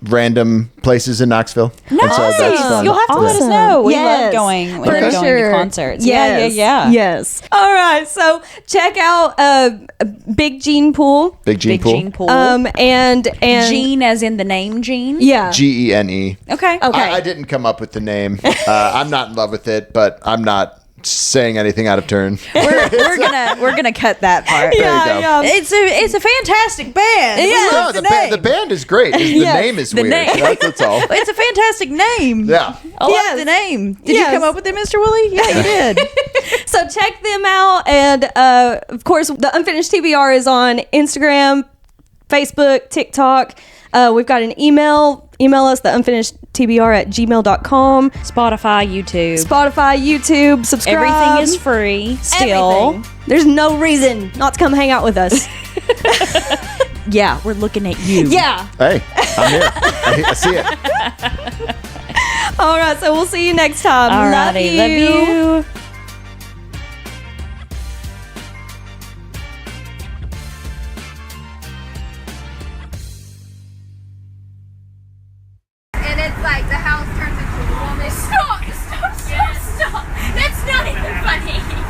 random places in Knoxville. And so that's fun. You'll have to let us Awesome. know. We Yes, love going. We for love going sure. to concerts. Yes. Yeah. Yes. All right. So check out Big Gene Poole. Big Gene Big Poole. Gene Poole. And Gene as in the name Gene? yeah. Gene. Okay. Okay. I didn't come up with the name. I'm not in love with it, but I'm not saying anything out of turn. We're gonna cut that part. There you go. It's a fantastic band. We Yeah. love No, the the band is great. The Yes. name is The weird. name. That's all. It's a fantastic name. Yeah. I Yes. love the name. Did Yes. you come up with it, Mr. Wooley? Yeah, you did. So check them out. And of course, the Unfinished TBR is on Instagram, Facebook, TikTok. We've got an email. Email us, theunfinishedtbr@gmail.com. Spotify, YouTube. Spotify, YouTube, subscribe. Everything is free still. Everything. There's no reason not to come hang out with us. Yeah, we're looking at you. Yeah. Hey, I'm here. I see it. All right. So we'll see you next time. Alrighty, love you. And it's like the house turns into a woman. Stop! That's not even funny.